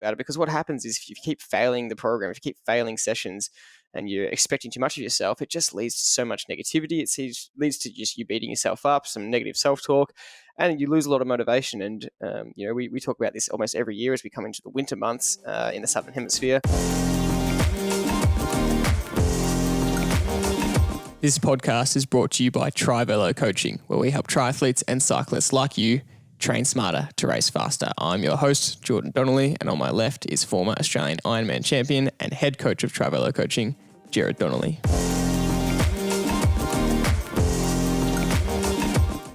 about it, because what happens is if you keep failing the program, if you keep failing sessions and you're expecting too much of yourself, it just leads to so much negativity. Leads to just you beating yourself up, some negative self-talk, and you lose a lot of motivation. And, we talk about this almost every year as we come into the winter months in the Southern Hemisphere. This podcast is brought to you by Trivelo Coaching, where we help triathletes and cyclists like you train smarter to race faster. I'm your host, Gerard Donnelly, and on my left is former Australian Ironman Champion and head coach of Trivelo Coaching, Gerard Donnelly.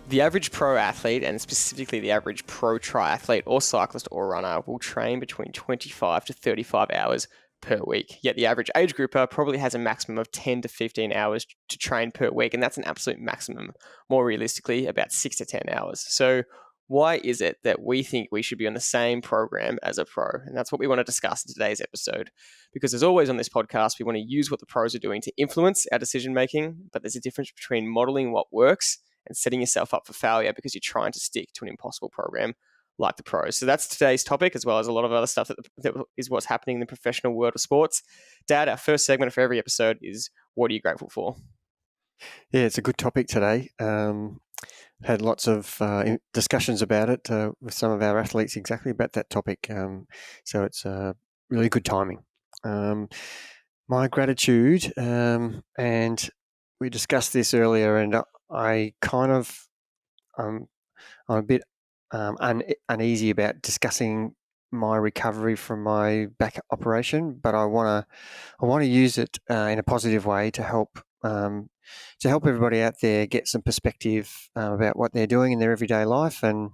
The average pro athlete, and specifically the average pro triathlete or cyclist or runner, will train between 25 to 35 hours per week. Yet the average age grouper probably has a maximum of 10 to 15 hours to train per week, and that's an absolute maximum. More realistically, about 6 to 10 hours. So why is it that we think we should be on the same program as a pro? And that's what we want to discuss in today's episode. Because as always on this podcast, we want to use what the pros are doing to influence our decision making, but there's a difference between modeling what works and setting yourself up for failure because you're trying to stick to an impossible program like the pros. So that's today's topic, as well as a lot of other stuff that is what's happening in the professional world of sports. Dad, our first segment for every episode is, what are you grateful for? Yeah, it's a good topic today. Had lots of discussions about it with some of our athletes exactly about that topic. So it's really good timing. My gratitude, and we discussed this earlier, and I kind of, I'm a bit uneasy about discussing my recovery from my back operation, but I want to use it in a positive way to help everybody out there get some perspective about what they're doing in their everyday life, and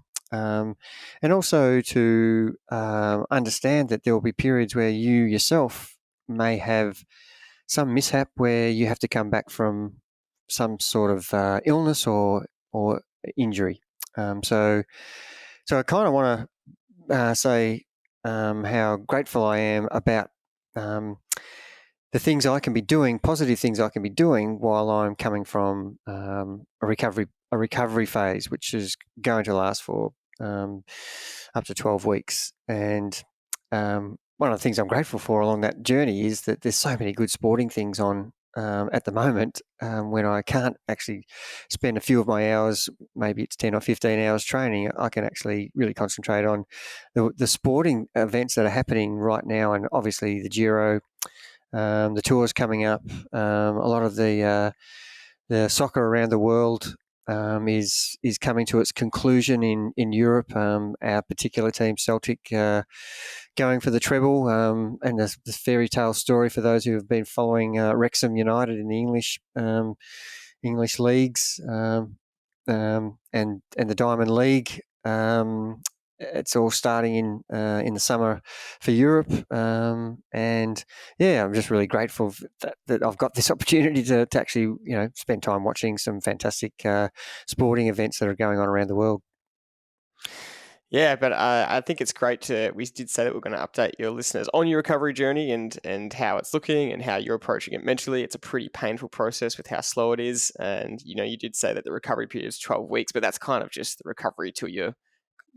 also to understand that there will be periods where you yourself may have some mishap where you have to come back from some sort of illness or injury. So I kind of want to say how grateful I am about the things I can be doing, positive things I can be doing while I'm coming from a recovery phase, which is going to last for up to 12 weeks. And one of the things I'm grateful for along that journey is that there's so many good sporting things on at the moment, when I can't actually spend a few of my hours, maybe it's 10 or 15 hours training, I can actually really concentrate on the sporting events that are happening right now. And obviously the Giro, the tours coming up, a lot of the soccer around the world is coming to its conclusion in Europe. Our particular team, Celtic, going for the treble, and the fairy tale story for those who have been following Wrexham United in the English leagues, and the Diamond League. It's all starting in the summer for Europe, and yeah, I'm just really grateful that I've got this opportunity to actually spend time watching some fantastic sporting events that are going on around the world. Yeah, but I think it's great we did say that we're going to update your listeners on your recovery journey and how it's looking and how you're approaching it mentally. It's a pretty painful process with how slow it is. And, you did say that the recovery period is 12 weeks, but that's kind of just the recovery till you're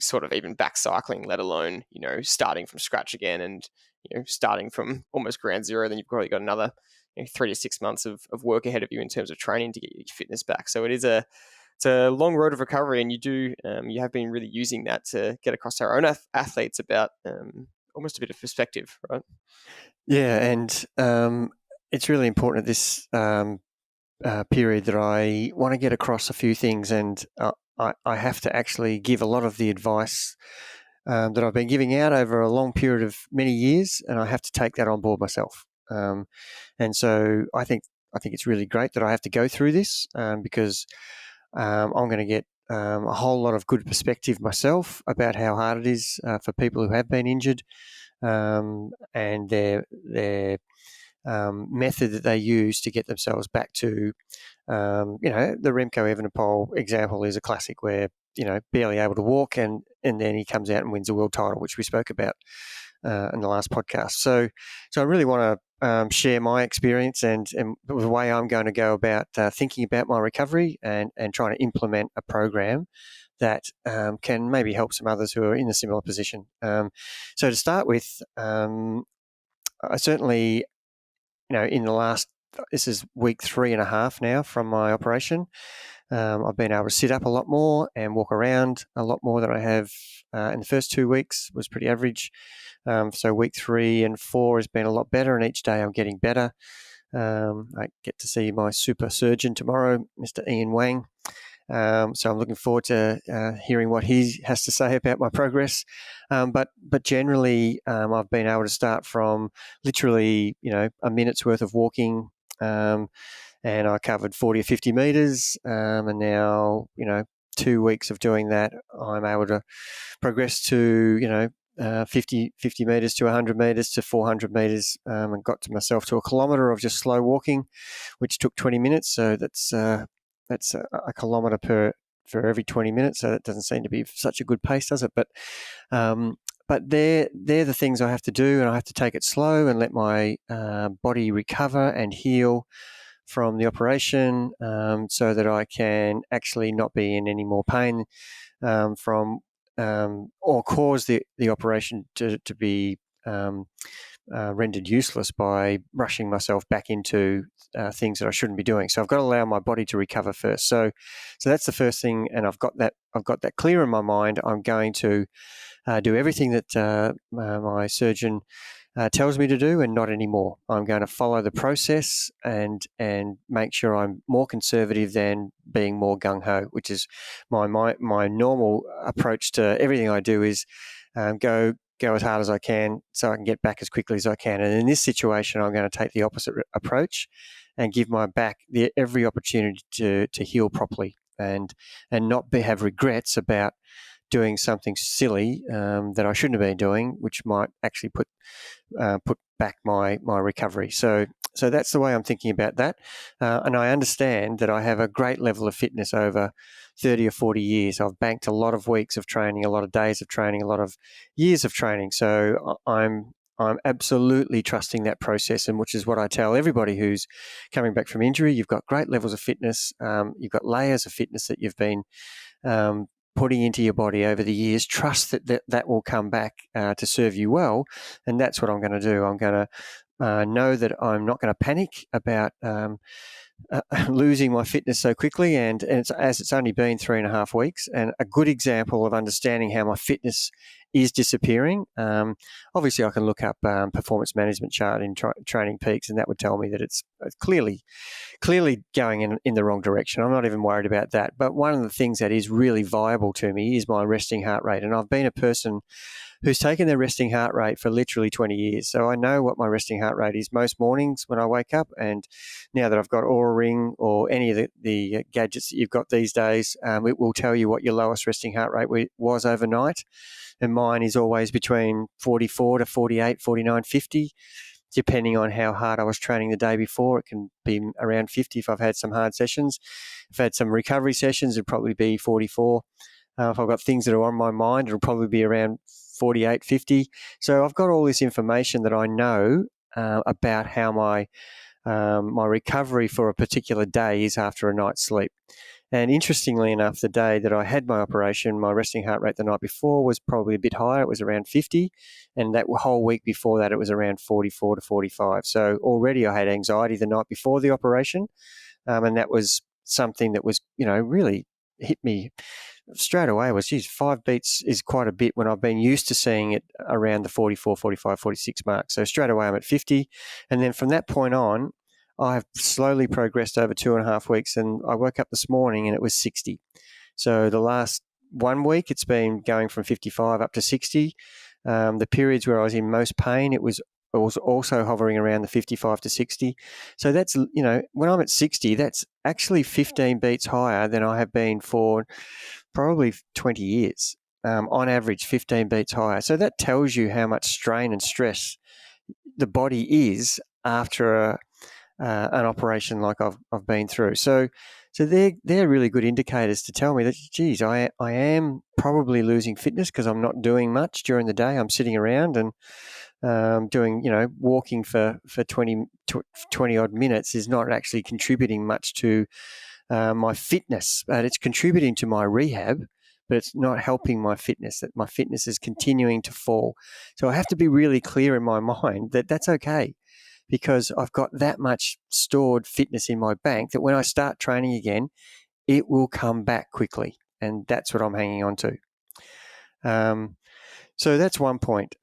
sort of even back cycling, let alone, starting from scratch again and, starting from almost ground zero. Then you've probably got another 3 to 6 months of work ahead of you in terms of training to get your fitness back. So it's a long road of recovery, and you have been really using that to get across to our own athletes about almost a bit of perspective, right? Yeah, and it's really important at this period that I want to get across a few things, and I have to actually give a lot of the advice that I've been giving out over a long period of many years, and I have to take that on board myself. And so I think it's really great that I have to go through this because I'm going to get a whole lot of good perspective myself about how hard it is for people who have been injured, and their method that they use to get themselves back to, the Remco Evenepoel example is a classic where, barely able to walk and then he comes out and wins a world title, which we spoke about in the last podcast. So I really want to share my experience and the way I'm going to go about thinking about my recovery and trying to implement a program that can maybe help some others who are in a similar position. So to start with, I certainly, in the last, this is week 3.5 now from my operation. I've been able to sit up a lot more and walk around a lot more than I have in the first 2 weeks. Was pretty average. So week 3 and 4 has been a lot better, and each day I'm getting better. I get to see my super surgeon tomorrow, Mr. Ian Wang. So I'm looking forward to hearing what he has to say about my progress. But generally, I've been able to start from literally, a minute's worth of walking, and I covered 40 or 50 meters. And now, 2 weeks of doing that, I'm able to progress to, 50 meters to 100 meters to 400 meters, and got to myself to a kilometre of just slow walking, which took 20 minutes. So that's a kilometre for every 20 minutes. So that doesn't seem to be such a good pace, does it? But they're the things I have to do, and I have to take it slow and let my body recover and heal from the operation, so that I can actually not be in any more pain from or cause the operation to be rendered useless by rushing myself back into things that I shouldn't be doing. So I've got to allow my body to recover first. So that's the first thing, and I've got that clear in my mind. I'm going to do everything that my surgeon tells me to do, and not anymore. I'm going to follow the process and make sure I'm more conservative than being more gung-ho, which is my normal approach to everything I do is go as hard as I can so I can get back as quickly as I can. And in this situation, I'm going to take the opposite approach and give my back every opportunity to heal properly and not have regrets about doing something silly that I shouldn't have been doing, which might actually put back my recovery. So that's the way I'm thinking about that. And I understand that I have a great level of fitness over 30 or 40 years. I've banked a lot of weeks of training, a lot of days of training, a lot of years of training. So I'm absolutely trusting that process, and which is what I tell everybody who's coming back from injury. You've got great levels of fitness. You've got layers of fitness that you've been putting into your body over the years. Trust that will come back to serve you well, and that's what I'm going to do. I'm going to know that I'm not going to panic about losing my fitness so quickly, and it's only been 3.5 weeks, and a good example of understanding how my fitness is disappearing. Obviously, I can look up performance management chart in Training Peaks, and that would tell me that it's clearly going in the wrong direction. I'm not even worried about that. But one of the things that is really viable to me is my resting heart rate, and I've been a person who's taken their resting heart rate for literally 20 years. So I know what my resting heart rate is most mornings when I wake up. And now that I've got Oura Ring or any of the gadgets that you've got these days, it will tell you what your lowest resting heart rate was overnight. And mine is always between 44 to 48, 49, 50, depending on how hard I was training the day before. It can be around 50 if I've had some hard sessions. If I've had some recovery sessions, it'd probably be 44. If I've got things that are on my mind, it'll probably be around 48, 50. So I've got all this information that I know about how my recovery for a particular day is after a night's sleep. And interestingly enough, the day that I had my operation, my resting heart rate the night before was probably a bit higher. It was around 50. And that whole week before that, it was around 44 to 45. So already I had anxiety the night before the operation. And that was something that was, really hit me straight away. Was, geez, 5 beats is quite a bit when I've been used to seeing it around the 44, 45, 46 mark. So straight away I'm at 50. And then from that point on, I've slowly progressed over 2.5 weeks, and I woke up this morning and it was 60. So the last 1 week, it's been going from 55 up to 60. The periods where I was in most pain, it was also hovering around the 55 to 60. So that's, when I'm at 60, that's actually 15 beats higher than I have been for probably 20 years. On average, 15 beats higher. So that tells you how much strain and stress the body is after an operation like I've been through. So they're really good indicators to tell me that, geez, I am probably losing fitness because I'm not doing much during the day. I'm sitting around and doing, walking for 20 odd minutes is not actually contributing much to my fitness. It's contributing to my rehab, but it's not helping my fitness, that my fitness is continuing to fall. So I have to be really clear in my mind that that's okay, because I've got that much stored fitness in my bank that when I start training again, it will come back quickly. And that's what I'm hanging on to. So that's one point.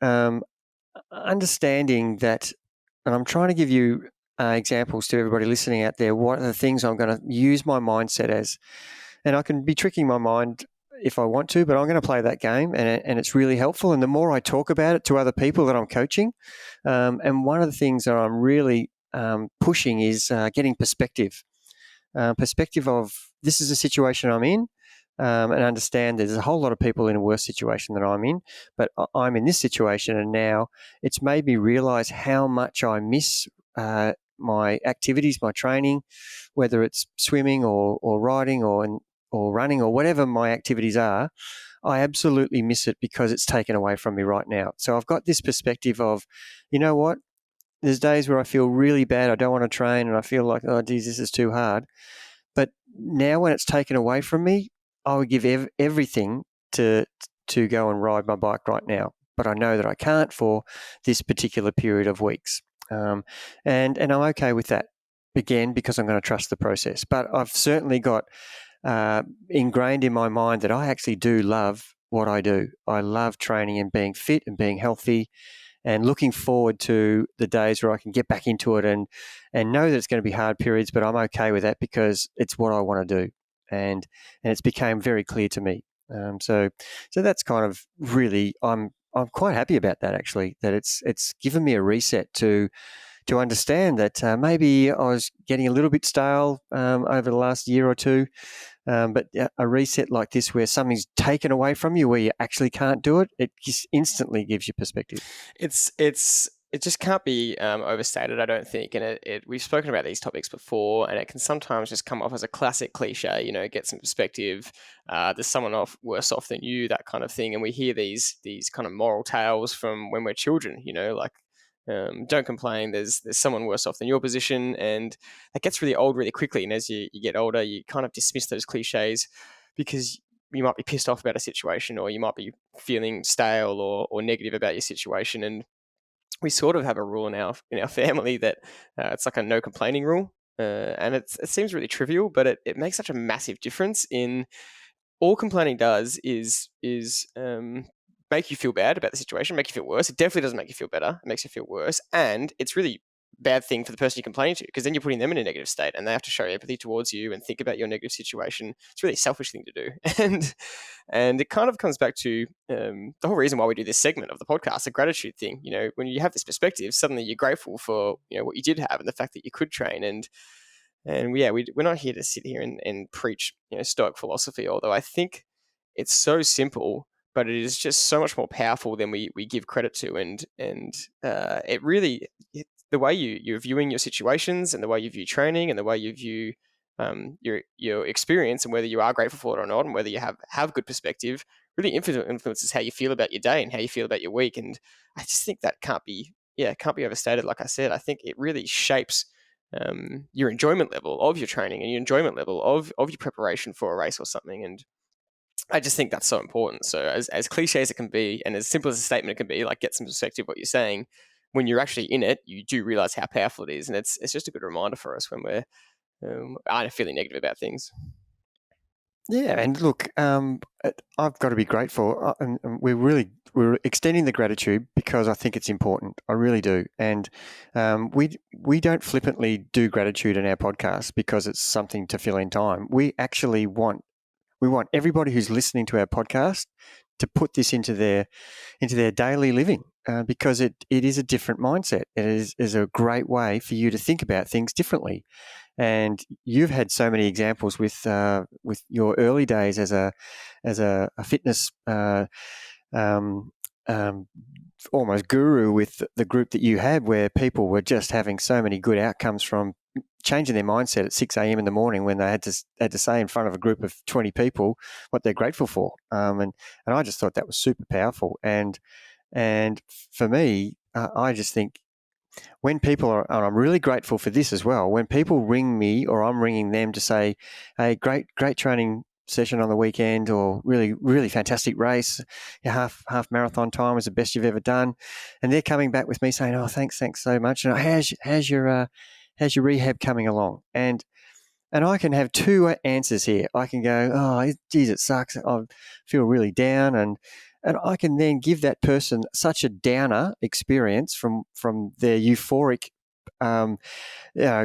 Understanding that, and I'm trying to give you examples to everybody listening out there, what are the things I'm going to use my mindset as. And I can be tricking my mind if I want to, but I'm going to play that game, and it's really helpful. And the more I talk about it to other people that I'm coaching, and one of the things that I'm really pushing is getting perspective. Perspective of, this is the situation I'm in, and understand there's a whole lot of people in a worse situation than I'm in, but I'm in this situation, and now it's made me realize how much I miss my activities, my training, whether it's swimming or riding or running or whatever my activities are. I absolutely miss it because it's taken away from me right now. So I've got this perspective of, you know what, there's days where I feel really bad, I don't want to train, and I feel like, oh, geez, this is too hard. But now when it's taken away from me, I would give everything to go and ride my bike right now. But I know that I can't for this particular period of weeks. And I'm okay with that, again, because I'm going to trust the process. But I've certainly got ingrained in my mind that I actually do love what I do. I love training and being fit and being healthy, and looking forward to the days where I can get back into it and know that it's going to be hard periods, but I'm okay with that because it's what I want to do. And it's became very clear to me. So that's kind of really, I'm quite happy about that, actually, that it's given me a reset to understand that maybe I was getting a little bit stale over the last year or two. But a reset like this, where something's taken away from you, where you actually can't do it, it just instantly gives you perspective. It just can't be overstated, I don't think. And we've spoken about these topics before, and it can sometimes just come off as a classic cliche, get some perspective. There's someone worse off than you, that kind of thing. And we hear these kind of moral tales from when we're children, like, don't complain, there's someone worse off than your position. And that gets really old really quickly. And as you get older, you kind of dismiss those cliches because you might be pissed off about a situation, or you might be feeling stale or negative about your situation. And we sort of have a rule in our family that it's like a no complaining rule. And it seems really trivial, but it makes such a massive difference. In all complaining does is make you feel bad about the situation, make you feel worse. It definitely doesn't make you feel better. It makes you feel worse. And it's really bad thing for the person you're complaining to, because then you're putting them in a negative state and they have to show empathy towards you and think about your negative situation. It's really a selfish thing to do. And it kind of comes back to the whole reason why we do this segment of the podcast, the gratitude thing. When you have this perspective, suddenly you're grateful for what you did have and the fact that you could train. And we're not here to sit here and preach Stoic philosophy, although I think it's so simple, but it is just so much more powerful than we give credit to. And it really, the way you're viewing your situations and the way you view training and the way you view your experience and whether you are grateful for it or not, and whether you have good perspective, really influences how you feel about your day and how you feel about your week. And I just think that can't be overstated. Like I said, I think it really shapes your enjoyment level of your training and your enjoyment level of your preparation for a race or something. And I just think that's so important. So as cliche as it can be, and as simple as a statement it can be, like, get some perspective what you're saying, when you're actually in it, you do realize how powerful it is. And it's just a good reminder for us when we're feeling negative about things. Yeah, and look, I've got to be grateful, and we're extending the gratitude because I think it's important. I really do, and we don't flippantly do gratitude in our podcast because it's something to fill in time. We actually want everybody who's listening to our podcast to put this into their daily living, because it is a different mindset. It is a great way for you to think about things differently. And you've had so many examples with your early days as a fitness almost guru with the group that you had, where people were just having so many good outcomes from changing their mindset at 6 a.m. in the morning when they had to say in front of a group of 20 people what they're grateful for. And I just thought that was super powerful. And for me, I just think when people are, and I'm really grateful for this as well, when people ring me or I'm ringing them to say, hey, great training session on the weekend, or really, really fantastic race, your half marathon time was the best you've ever done, and they're coming back with me saying, "Oh, thanks so much. And how's your rehab coming along?" And I can have two answers here. I can go, "Oh, geez, it sucks. I feel really down," and I can then give that person such a downer experience from their euphoric,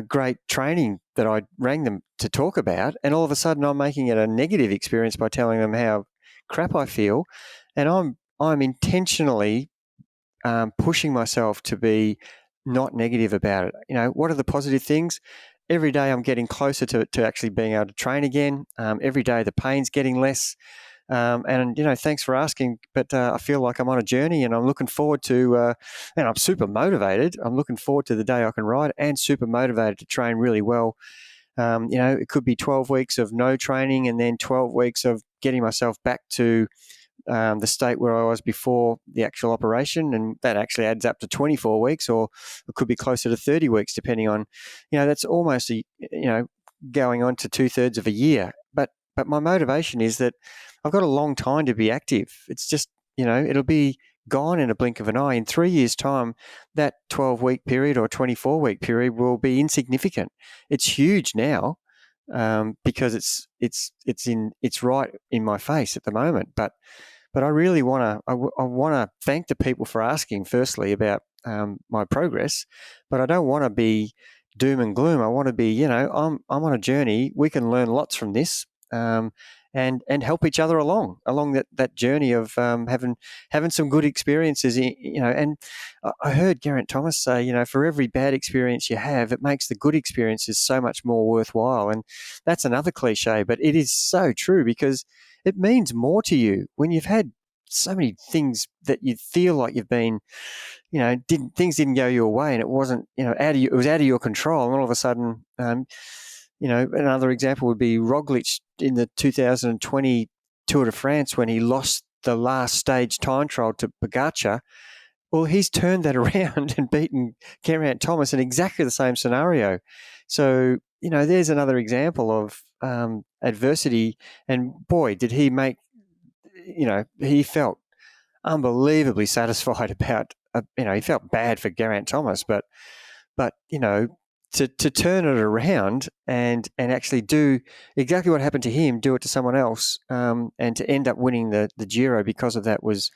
great training that I rang them to talk about, and all of a sudden I'm making it a negative experience by telling them how crap I feel, and I'm intentionally pushing myself to be not negative about it. What are the positive things? Every day I'm getting closer to actually being able to train again. Every day the pain's getting less. And thanks for asking, but I feel like I'm on a journey, and I'm looking forward to, and I'm super motivated. I'm looking forward to the day I can ride, and super motivated to train really well. It could be 12 weeks of no training, and then 12 weeks of getting myself back to the state where I was before the actual operation, and that actually adds up to 24 weeks, or it could be closer to 30 weeks, depending on, that's almost going on to 2/3 of a year. But my motivation is that I've got a long time to be active. It's just, it'll be gone in a blink of an eye. In 3 years' time, that 12-week period or 24-week period will be insignificant. It's huge now, because it's right in my face at the moment. But I really want to thank the people for asking, firstly, about my progress, but I don't want to be doom and gloom. I want to be, I'm on a journey. We can learn lots from this. And help each other along that journey of having some good experiences. And I heard Geraint Thomas say, for every bad experience you have, it makes the good experiences so much more worthwhile. And that's another cliche, but it is so true, because it means more to you when you've had so many things that you feel like you've been, things didn't go your way, and it wasn't, it was out of your control, and all of a sudden. Another example would be Roglic in the 2020 Tour de France, when he lost the last stage time trial to Pogacar. Well, he's turned that around and beaten Geraint Thomas in exactly the same scenario. So, there's another example of adversity. And boy, did he make, he felt unbelievably satisfied about, he felt bad for Geraint Thomas, but to turn it around and actually do exactly what happened to him, do it to someone else, and to end up winning the Giro because of that was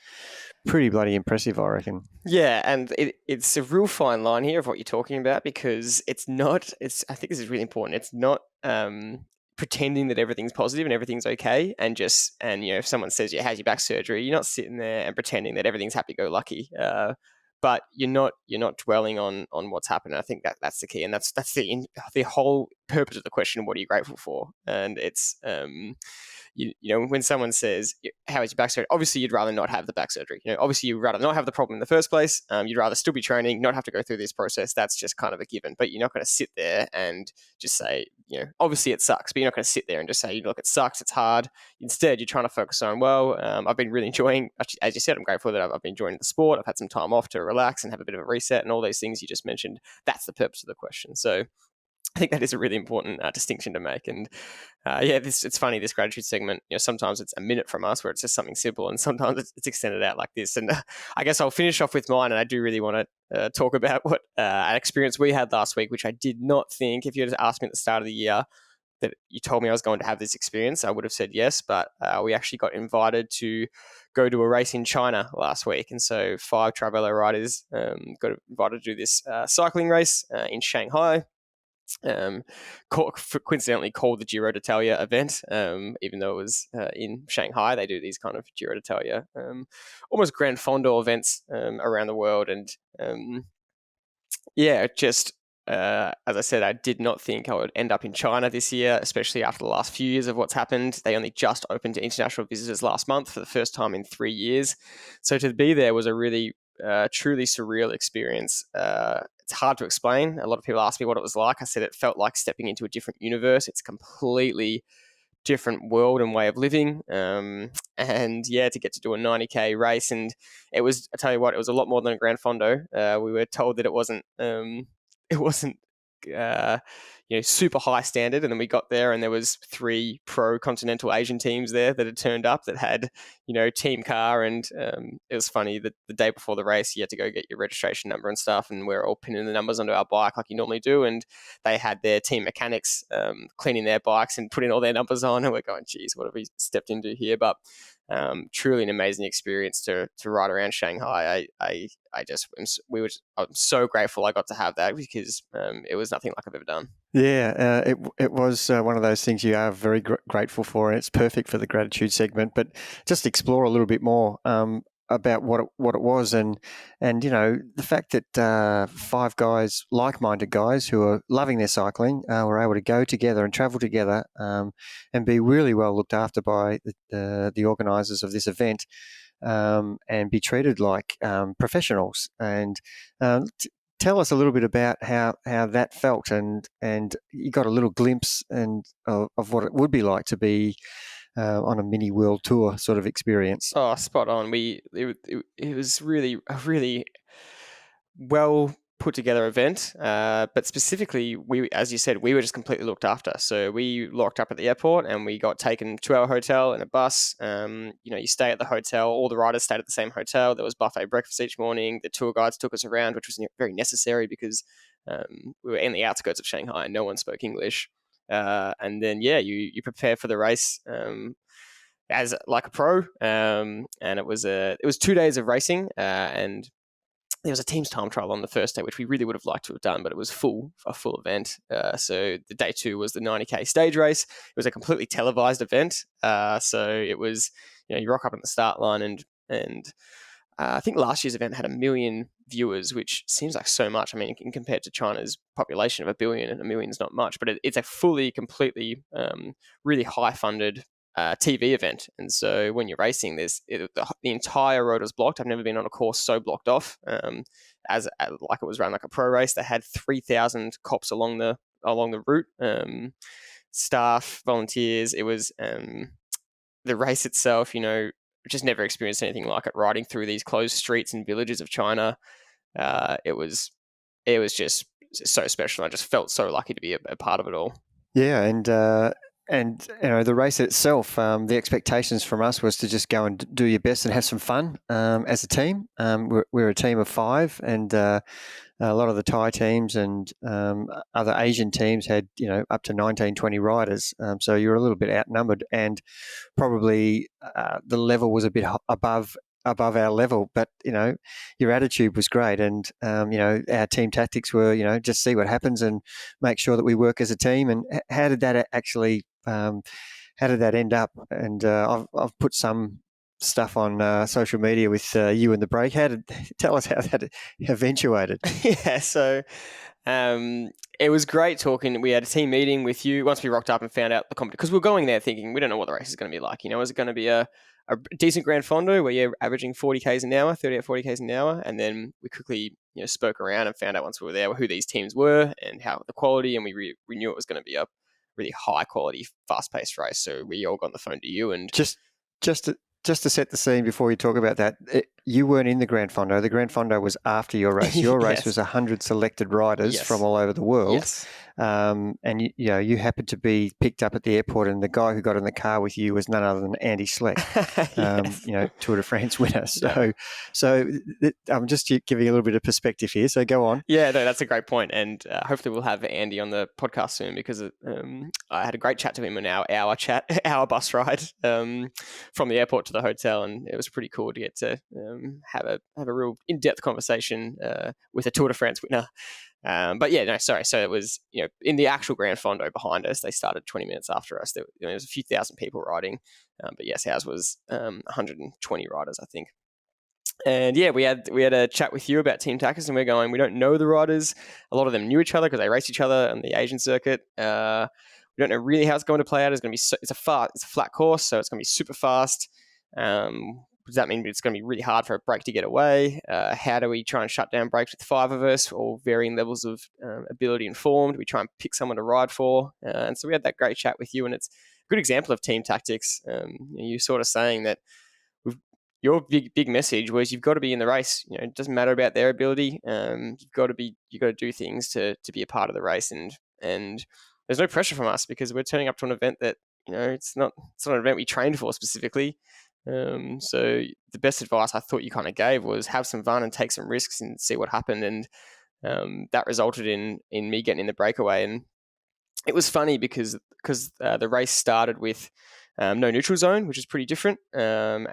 pretty bloody impressive, I reckon. Yeah, and it's a real fine line here of what you're talking about, because I think this is really important. It's not pretending that everything's positive and everything's okay, and if someone says, "Yeah, how's your back surgery?" You're not sitting there and pretending that everything's happy-go-lucky. But you're not dwelling on what's happened. I think that's the key, and that's the whole purpose of the question. What are you grateful for? And it's when someone says, "How is your back surgery?" Obviously, you'd rather not have the back surgery. Obviously, you'd rather not have the problem in the first place. You'd rather still be training, not have to go through this process. That's just kind of a given. But you're not going to sit there and just say, obviously it sucks. But you're not going to sit there and just say, "Look, it sucks. It's hard." Instead, you're trying to focus on, well, I've been really enjoying. As you said, I'm grateful that I've been enjoying the sport. I've had some time off to relax and have a bit of a reset, and all those things you just mentioned. That's the purpose of the question. So I think that is a really important distinction to make. And it's funny, this gratitude segment, sometimes it's a minute from us where it's just something simple, and sometimes it's extended out like this. And I guess I'll finish off with mine, and I do really want to talk about what an experience we had last week, which I did not think, if you had asked me at the start of the year that you told me I was going to have this experience, I would have said yes. But we actually got invited to go to a race in China last week. And so 5 Travello riders got invited to do this cycling race in Shanghai. Coincidentally called the Giro d'Italia event, even though it was in Shanghai. They do these kind of Giro d'Italia, almost Grand Fondo events around the world. And as I said, I did not think I would end up in China this year, especially after the last few years of what's happened. They only just opened to international visitors last month for the first time in 3 years. So to be there was a really truly surreal experience. It's hard to explain. A lot of people ask me what it was like. I said it felt like stepping into a different universe. It's a completely different world and way of living. To get to do a 90k race, and it was, I tell you what, it was a lot more than a Grand Fondo. We were told that it wasn't super high standard. And then we got there and there was 3 pro continental Asian teams there that had turned up that had, team car. And it was funny that the day before the race, you had to go get your registration number and stuff. And we're all pinning the numbers onto our bike like you normally do. And they had their team mechanics cleaning their bikes and putting all their numbers on. And we're going, geez, what have we stepped into here? But truly an amazing experience to ride around Shanghai. I'm so grateful I got to have that because it was nothing like I've ever done. Yeah, it was one of those things you are very grateful for, and it's perfect for the gratitude segment. But just explore a little bit more about what it was, and the fact that 5 guys, like-minded guys who are loving their cycling, were able to go together and travel together and be really well looked after by the organisers of this event. And be treated like professionals. And tell us a little bit about how that felt, and you got a little glimpse of what it would be like to be on a mini world tour sort of experience. Oh, spot on. It was really a really well put together event, but specifically, as you said, we were just completely looked after. So we locked up at the airport and we got taken to our hotel in a bus. You stay at the hotel. All the riders stayed at the same hotel. There was buffet breakfast each morning. The tour guides took us around, which was very necessary because we were in the outskirts of Shanghai and no one spoke English. And then, you prepare for the race as like a pro. And it was 2 days of racing, and there was a team's time trial on the first day, which we really would have liked to have done, but it was a full event. So the day 2 was the 90K stage race. It was a completely televised event. So it was, you rock up at the start line and I think last year's event had 1 million viewers, which seems like so much. I mean, compared to China's population of 1 billion, and 1 million is not much, but it's a fully, completely, really high funded TV event. And so when you're racing, the entire road was blocked. I've never been on a course so blocked off. As like it was run like a pro race. They had 3,000 cops along the route, staff, volunteers. It was the race itself. Just never experienced anything like it. Riding through these closed streets and villages of China, it was just so special. I just felt so lucky to be a part of it all. Yeah, and the race itself, the expectations from us was to just go and do your best and have some fun as a team. We're a team of 5, and a lot of the Thai teams and other Asian teams had up to 19, 20 riders. So you're a little bit outnumbered, and probably the level was a bit above our level, but your attitude was great, and our team tactics were just see what happens and make sure that we work as a team. And how did that actually how did that end up? And I've put some stuff on social media with you and the break. Tell us how that eventuated? Yeah, so it was great talking. We had a team meeting with you once we rocked up and found out the competition, because we were going there thinking we don't know what the race is going to be like. Is it going to be a decent Grand Fondo where you're averaging 40 k's an hour, 38, 40 k's an hour? And then we quickly spoke around and found out once we were there who these teams were and how the quality, and we knew it was going to be a really high quality, fast paced race. So we all got on the phone to you and just to set the scene before you talk about that, you weren't in the Grand Fondo. The Grand Fondo was after your race. Your race was 100 selected riders from all over the world. Yes. And you happened to be picked up at the airport, and the guy who got in the car with you was none other than Andy Schleck, Tour de France winner. So I'm just giving a little bit of perspective here. So go on. Yeah, no, that's a great point, and hopefully we'll have Andy on the podcast soon, because I had a great chat to him in our bus ride from the airport to the hotel, and it was pretty cool to get to have a real in-depth conversation with a Tour de France winner. But yeah, no, sorry. So it was, in the actual Grand Fondo behind us, they started 20 minutes after us. There was a few thousand people riding. But yes, ours was 120 riders, I think. And yeah, we had a chat with you about team tactics, and we don't know the riders. A lot of them knew each other because they raced each other on the Asian circuit. We don't know really how it's going to play out. It's going to be it's a flat course, so it's going to be super fast. Does that mean it's going to be really hard for a break to get away? How do we try and shut down breaks with 5 of us, all varying levels of ability and form? Do we try and pick someone to ride for? And so we had that great chat with you, and it's a good example of team tactics. You're sort of saying that your big message was you've got to be in the race. You know, it doesn't matter about their ability. You've got to do things to be a part of the race, and there's no pressure from us because we're turning up to an event that, you know, it's not an event we trained for specifically. So the best advice I thought you kind of gave was have some fun and take some risks and see what happened, and that resulted in me getting in the breakaway. And it was funny because the race started with no neutral zone, which is pretty different. And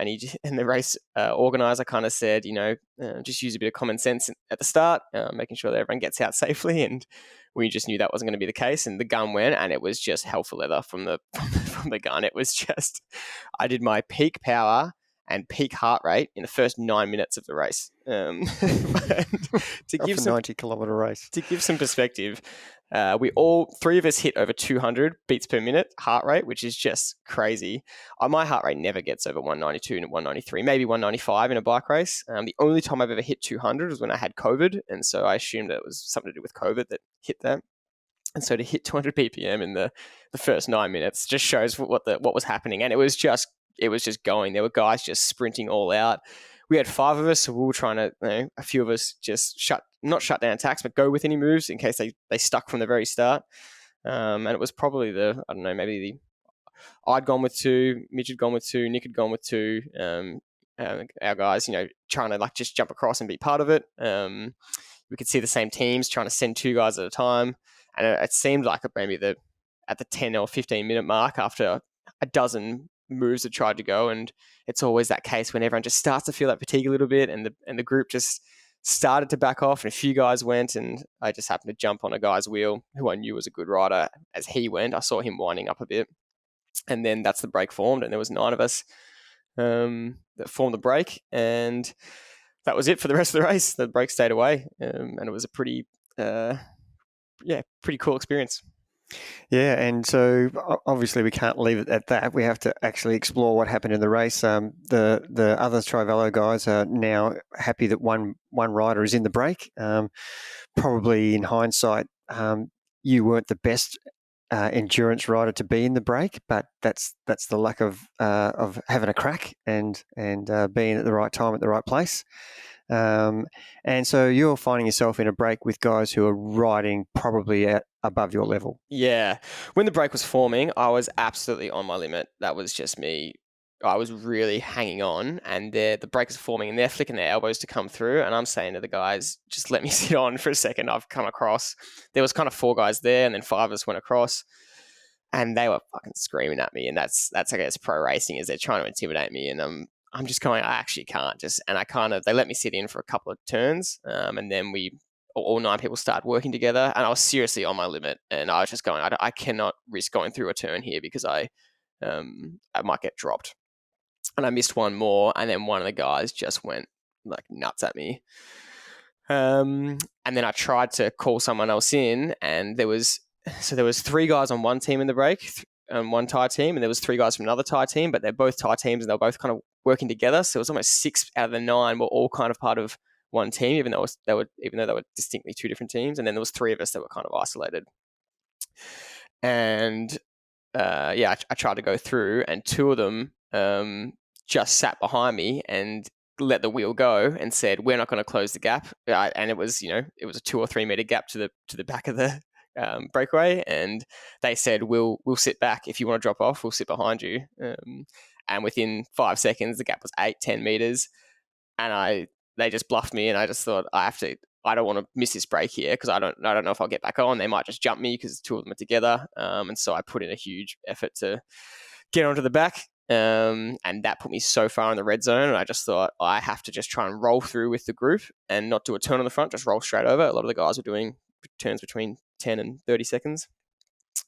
the race organizer kind of said, you know, just use a bit of common sense at the start, making sure that everyone gets out safely. And we just knew that wasn't going to be the case. And the gun went, and it was just hell for leather from the gun. It was just, I did my peak power and peak heart rate in the first 9 minutes of the race. To give 90-kilometer race. To give some perspective, three of us hit over 200 beats per minute heart rate, which is just crazy. My heart rate never gets over 192 and 193, maybe 195 in a bike race. The only time I've ever hit 200 was when I had COVID, and so I assumed that it was something to do with COVID that hit that. And so to hit 200 ppm in the first 9 minutes just shows what was happening, and it was just going. There were guys just sprinting all out. We had 5 of us, so we were trying to, you know, a few of us just not shut down attacks, but go with any moves in case they stuck from the very start. And it was probably I'd gone with 2, Mitch had gone with 2, Nick had gone with 2. Our guys, you know, trying to like just jump across and be part of it. We could see the same teams trying to send 2 guys at a time, and it seemed like maybe at the 10 or 15 minute mark, after a dozen moves had tried to go, and it's always that case when everyone just starts to feel that fatigue a little bit, and the group just started to back off, and a few guys went, and I just happened to jump on a guy's wheel who I knew was a good rider. As he went, I saw him winding up a bit, and then that's the break formed, and there was 9 of us that formed the break, and that was it for the rest of the race. The break stayed away, and it was a pretty cool experience. Yeah, and so obviously we can't leave it at that. We have to actually explore what happened in the race. The other Trivelo guys are now happy that one rider is in the break. Probably in hindsight, you weren't the best endurance rider to be in the break, but that's the luck of having a crack and being at the right time at the right place. And so you're finding yourself in a break with guys who are riding probably above your level. Yeah. When the break was forming, I was absolutely on my limit. That was just me. I was really hanging on, and the break is forming, and they're flicking their elbows to come through. And I'm saying to the guys, just let me sit on for a second. I've come across. There was kind of 4 guys there, and then 5 of us went across, and they were fucking screaming at me. And that's I guess pro racing, is they're trying to intimidate me, and I'm just going, I actually can't they let me sit in for a couple of turns. And then all 9 people started working together, and I was seriously on my limit, and I was just going, I cannot risk going through a turn here because I might get dropped. And I missed one more, and then one of the guys just went like nuts at me. And then I tried to call someone else in, and there was 3 guys on one team in the break, one Thai team, and there was 3 guys from another Thai team, but they're both Thai teams, and they were both kind of working together. So it was almost 6 out of the 9 were all kind of part of one team, even though they were distinctly 2 different teams. And then there was 3 of us that were kind of isolated. And I tried to go through, and 2 of them just sat behind me and let the wheel go and said, "We're not going to close the gap." And it was a 2 or 3 meter gap to the back of the breakaway, and they said, "We'll sit back. If you want to drop off, we'll sit behind you." And within 5 seconds, the gap was 8-10 meters, and they just bluffed me, and I just thought, I don't want to miss this break here because I don't know if I'll get back on. They might just jump me because 2 of them are together, and so I put in a huge effort to get onto the back. And that put me so far in the red zone, and I just thought I have to just try and roll through with the group and not do a turn on the front, just roll straight over. A lot of the guys were doing turns between 10 and 30 seconds.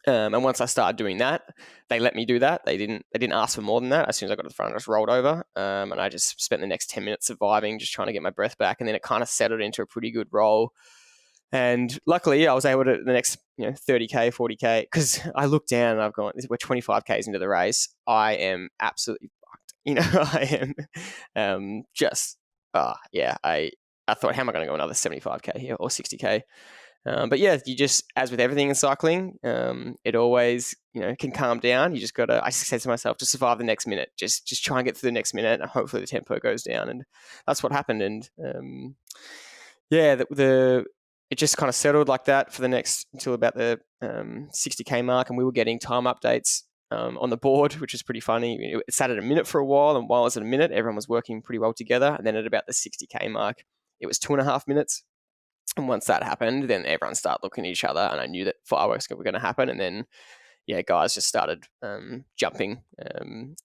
And once I started doing that, they let me do that. They didn't ask for more than that. As soon as I got to the front, I just rolled over, and I just spent the next 10 minutes surviving, just trying to get my breath back. And then it kind of settled into a pretty good roll. And luckily, I was able to, the next 30K, 40K, because I looked down and I've gone, we're 25Ks into the race. I am absolutely fucked. I am I thought, how am I going to go another 75K here or 60K? But yeah, you just, as with everything in cycling, it always, can calm down. You just got to, I said to myself, to survive the next minute, just try and get through the next minute, and hopefully the tempo goes down. And that's what happened. And it just kind of settled like that for the next, until about the 60K mark. And we were getting time updates on the board, which is pretty funny. It sat at a minute for a while. And while it was at a minute, everyone was working pretty well together. And then at about the 60K mark, it was 2.5 minutes. And once that happened, then everyone started looking at each other, and I knew that fireworks were going to happen. And then, guys just started jumping,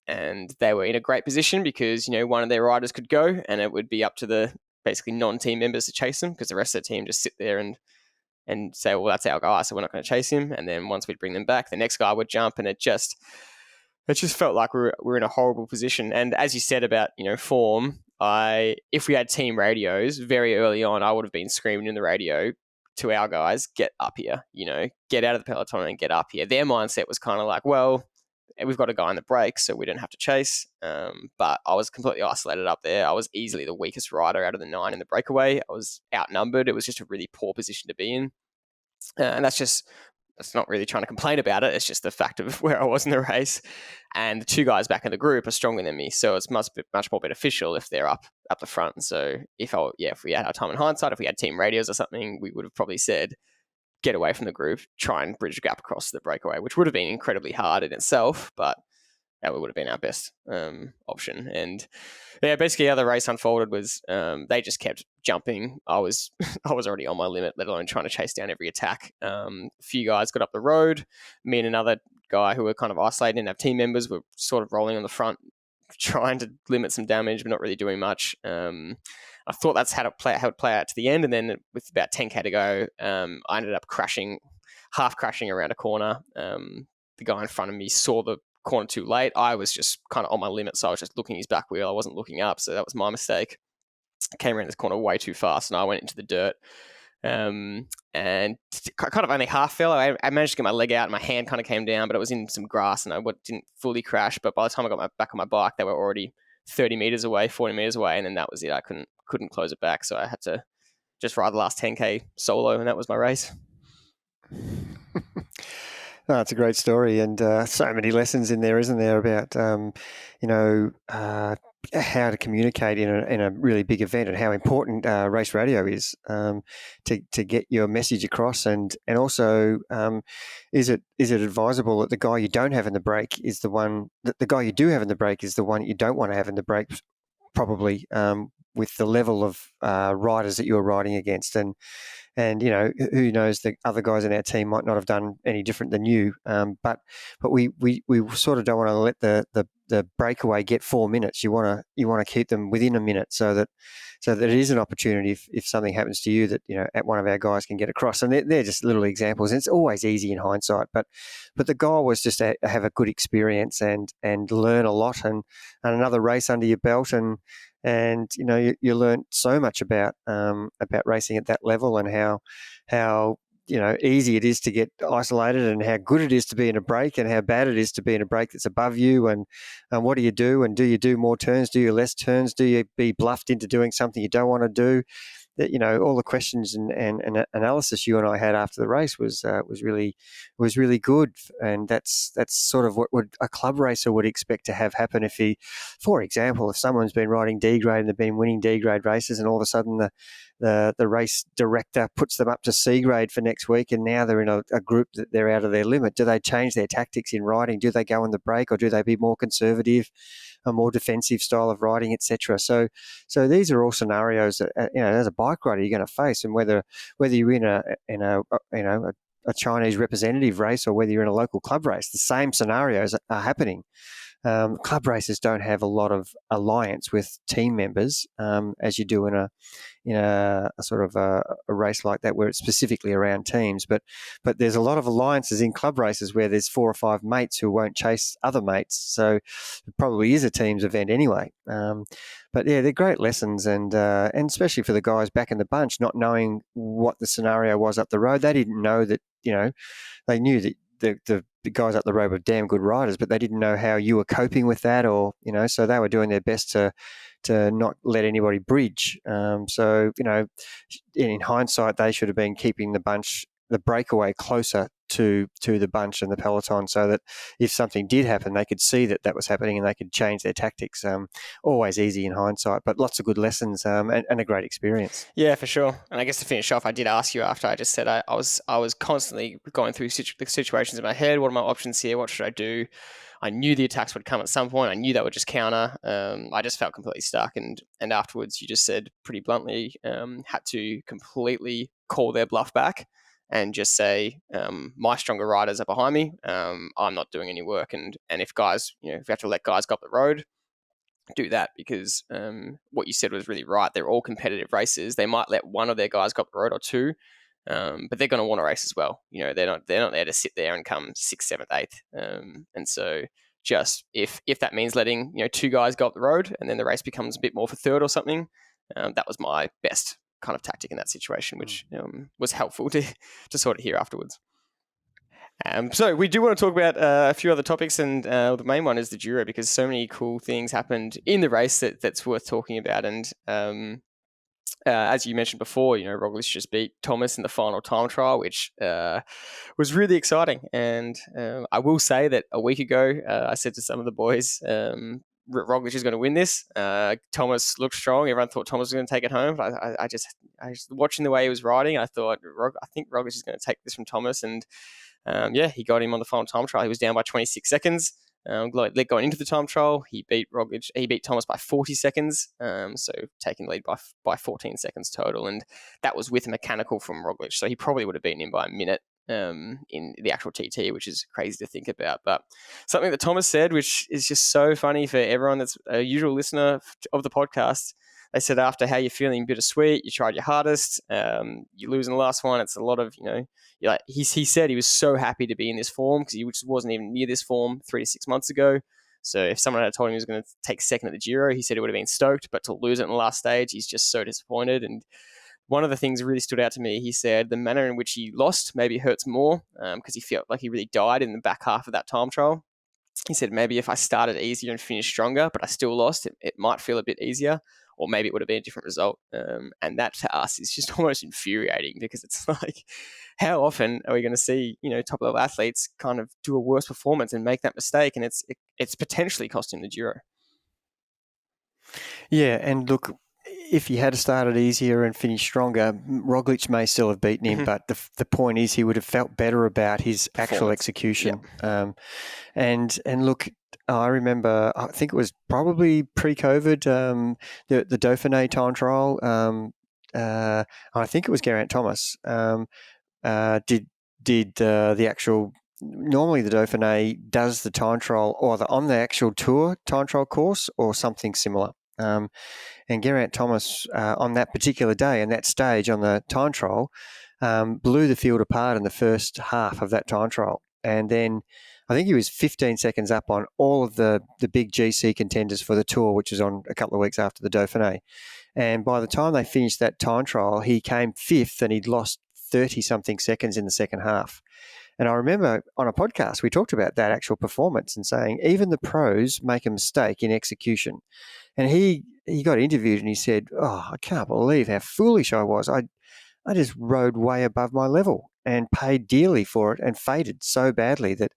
and they were in a great position because, one of their riders could go, and it would be up to the basically non-team members to chase them, because the rest of the team just sit there and say, well, that's our guy, so we're not going to chase him. And then once we'd bring them back, the next guy would jump, and it just felt like we're in a horrible position. And as you said about, form, if we had team radios very early on, I would have been screaming in the radio to our guys, get up here, get out of the peloton and get up here. Their mindset was kind of like, well, we've got a guy in the break, so we don't have to chase. But I was completely isolated up there. I was easily the weakest rider out of the 9 in the breakaway. I was outnumbered. It was just a really poor position to be in. And that's not really trying to complain about it. It's just the fact of where I was in the race. And the 2 guys back in the group are stronger than me, so it's much more beneficial if they're up the front. So if we had our time in hindsight, if we had team radios or something, we would have probably said, get away from the group, try and bridge the gap across the breakaway, which would have been incredibly hard in itself, but that would have been our best option. And basically how the race unfolded was they just kept jumping. I was already on my limit, let alone trying to chase down every attack. A few guys got up the road. Me and another guy who were kind of isolated, didn't have team members, were sort of rolling on the front, trying to limit some damage, but not really doing much. I thought that's how it would play out to the end. And then with about 10K to go, I ended up half crashing around a corner. The guy in front of me saw the corner too late. I was just kind of on my limit, so I was just looking at his back wheel. I wasn't looking up, so that was my mistake. I came around this corner way too fast, and I went into the dirt. And kind of only half fell. I managed to get my leg out, and my hand kind of came down, but it was in some grass, and I didn't fully crash. But by the time I got back on my bike, they were already 30 meters away, 40 meters away, and then that was it. I couldn't close it back, so I had to just ride the last 10K solo, and that was my race. No, it's a great story, and so many lessons in there, isn't there, about how to communicate in a really big event, and how important race radio is to get your message across, and also is it advisable that the guy you don't have in the break is the one that the guy you do have in the break is the one you don't want to have in the break, probably with the level of riders that you're riding against, and who knows, the other guys in our team might not have done any different than you, but we sort of don't want to let the breakaway get 4 minutes. You want to keep them within a minute, so that it is an opportunity if something happens to you, that at one of our guys can get across. And they're just little examples, and it's always easy in hindsight, but the goal was just to have a good experience and learn a lot, and another race under your belt, and you learn so much about racing at that level, and how easy it is to get isolated, and how good it is to be in a break, and how bad it is to be in a break that's above you, and what do you do, and do you do more turns, do you less turns, do you be bluffed into doing something you don't want to do? That all the questions and analysis you and I had after the race was really good, and that's sort of what a club racer would expect to have happen if for example, if someone's been riding D grade and they've been winning D grade races, and all of a sudden the race director puts them up to C grade for next week, and now they're in a group that they're out of their limit. Do they change their tactics in riding? Do they go on the break, or do they be more conservative, a more defensive style of riding, etc.? So these are all scenarios that as a bike rider you're going to face, and whether you're in a Chinese representative race, or whether you're in a local club race, the same scenarios are happening. Club races don't have a lot of alliance with team members as you do in a sort of a race like that, where it's specifically around teams. But there's a lot of alliances in club races where there's 4 or 5 mates who won't chase other mates. So it probably is a teams event anyway. But yeah, they're great lessons, and especially for the guys back in the bunch, not knowing what the scenario was up the road. They didn't know that, they knew that the guys up the road were damn good riders, but they didn't know how you were coping with that, or so they were doing their best to not let anybody bridge. So in hindsight, they should have been keeping the breakaway closer to the bunch and the peloton, so that if something did happen, they could see that was happening and they could change their tactics. Always easy in hindsight, but lots of good lessons and a great experience. Yeah, for sure. And I guess to finish off, I did ask you after I just said I was constantly going through situations in my head. What are my options here? What should I do? I knew the attacks would come at some point. I knew they would just counter. I just felt completely stuck. And afterwards, you just said pretty bluntly, had to completely call their bluff back and just say, my stronger riders are behind me. I'm not doing any work. And if guys, if you have to let guys go up the road, do that, because what you said was really right. They're all competitive races. They might let one of their guys go up the road or two, but they're going to want to race as well. They're not there to sit there and come 6th, 7th, 8th. And so just if that means letting 2 guys go up the road and then the race becomes a bit more for 3rd or something, that was my best kind of tactic in that situation, which was helpful to sort of hear afterwards. So we do want to talk about a few other topics, and the main one is the Giro, because so many cool things happened in the race that's worth talking about. And as you mentioned before, Roglic just beat Thomas in the final time trial, which was really exciting. And I will say that a week ago, I said to some of the boys, Roglic is going to win this. Thomas looked strong. Everyone thought Thomas was going to take it home. But I just watching the way he was riding, I think Roglic is going to take this from Thomas. And he got him on the final time trial. He was down by 26 seconds. Going into the time trial, he beat Roglic. He beat Thomas by 40 seconds. So taking the lead by 14 seconds total, and that was with a mechanical from Roglic. So he probably would have beaten him by a minute in the actual TT, which is crazy to think about. But something that Thomas said, which is just so funny for everyone that's a usual listener of the podcast. They said, after how you're feeling bittersweet, you tried your hardest, you lose in the last one. It's a lot of, he said he was so happy to be in this form because he just wasn't even near this form 3 to 6 months ago. So if someone had told him he was going to take 2nd at the Giro, he said he would have been stoked, but to lose it in the last stage, he's just so disappointed. And one of the things that really stood out to me, he said the manner in which he lost maybe hurts more because he felt like he really died in the back half of that time trial. He said, maybe if I started easier and finished stronger, but I still lost, it might feel a bit easier, or maybe it would have been a different result. And that to us is just almost infuriating, because it's like, how often are we going to see, top level athletes kind of do a worse performance and make that mistake? And it's potentially costing the Giro. Yeah. And look, if he had started easier and finished stronger, Roglic may still have beaten him, but the point is he would have felt better about his actual execution. Yep. And look, I remember, I think it was probably pre-COVID, the Dauphiné time trial. I think it was Geraint Thomas did the actual. Normally, the Dauphiné does the time trial or on the actual tour time trial course or something similar. And Geraint Thomas on that particular day and that stage on the time trial blew the field apart in the first half of that time trial, and then I think he was 15 seconds up on all of the big GC contenders for the tour, which was on a couple of weeks after the Dauphiné. And by the time they finished that time trial, he came 5th and he'd lost 30-something seconds in the second half. And I remember on a podcast, we talked about that actual performance and saying even the pros make a mistake in execution. And he got interviewed and he said, "Oh, I can't believe how foolish I was. I just rode way above my level and paid dearly for it and faded so badly that,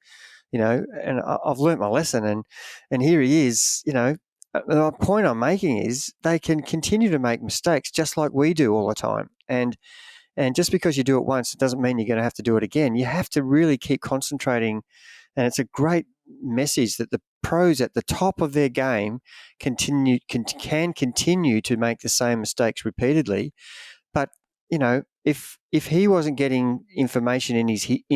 and I've learnt my lesson." And here he is, the point I'm making is they can continue to make mistakes just like we do all the time. And just because you do it once, it doesn't mean you're going to have to do it again. You have to really keep concentrating. And it's a great message that the pros at the top of their game can continue to make the same mistakes repeatedly. But, if he wasn't getting information in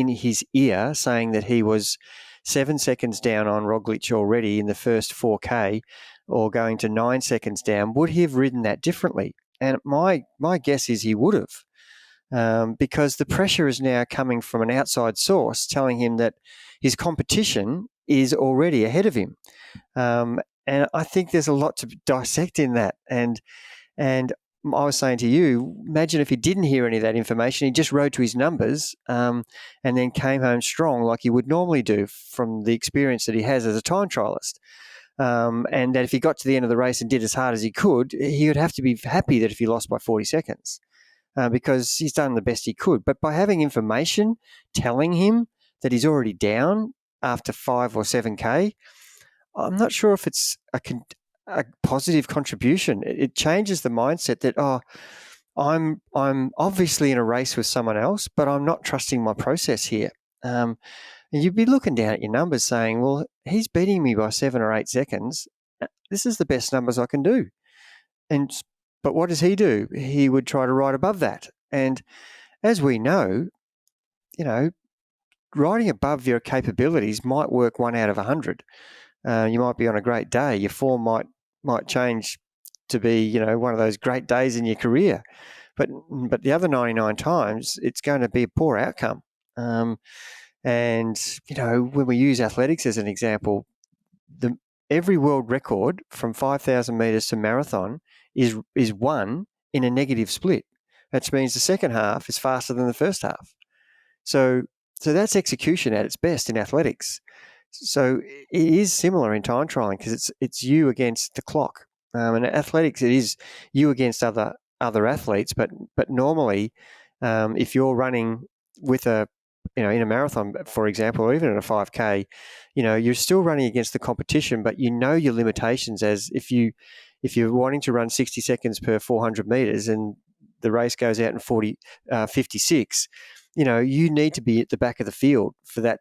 his ear saying that he was 7 seconds down on Roglic already in the first 4K or going to 9 seconds down, would he have ridden that differently? And my guess is he would have. Because the pressure is now coming from an outside source telling him that his competition is already ahead of him. And I think there's a lot to dissect in that. And I was saying to you, imagine if he didn't hear any of that information, he just rode to his numbers and then came home strong like he would normally do from the experience that he has as a time trialist. And that if he got to the end of the race and did as hard as he could, he would have to be happy that if he lost by 40 seconds because he's done the best he could. But by having information telling him that he's already down after 5 or 7K, I'm not sure if it's a positive contribution. It changes the mindset that, I'm obviously in a race with someone else, but I'm not trusting my process here. And you'd be looking down at your numbers saying, well, he's beating me by 7 or 8 seconds. This is the best numbers I can do. But what does he do? He would try to ride above that. And as we know, riding above your capabilities might work 1 out of 100. You might be on a great day. Your form might change to be, one of those great days in your career. But the other 99 times, it's going to be a poor outcome. And when we use athletics as an example, every world record from 5,000 meters to marathon is won in a negative split. That means the second half is faster than the first half. So that's execution at its best in athletics. So it is similar in time trialing because it's you against the clock. And in athletics, it is you against other athletes. But normally, if you're running with in a marathon, for example, or even in a 5K, you're still running against the competition, but your limitations as if you're wanting to run 60 seconds per 400 meters and the race goes out in 56, you need to be at the back of the field for that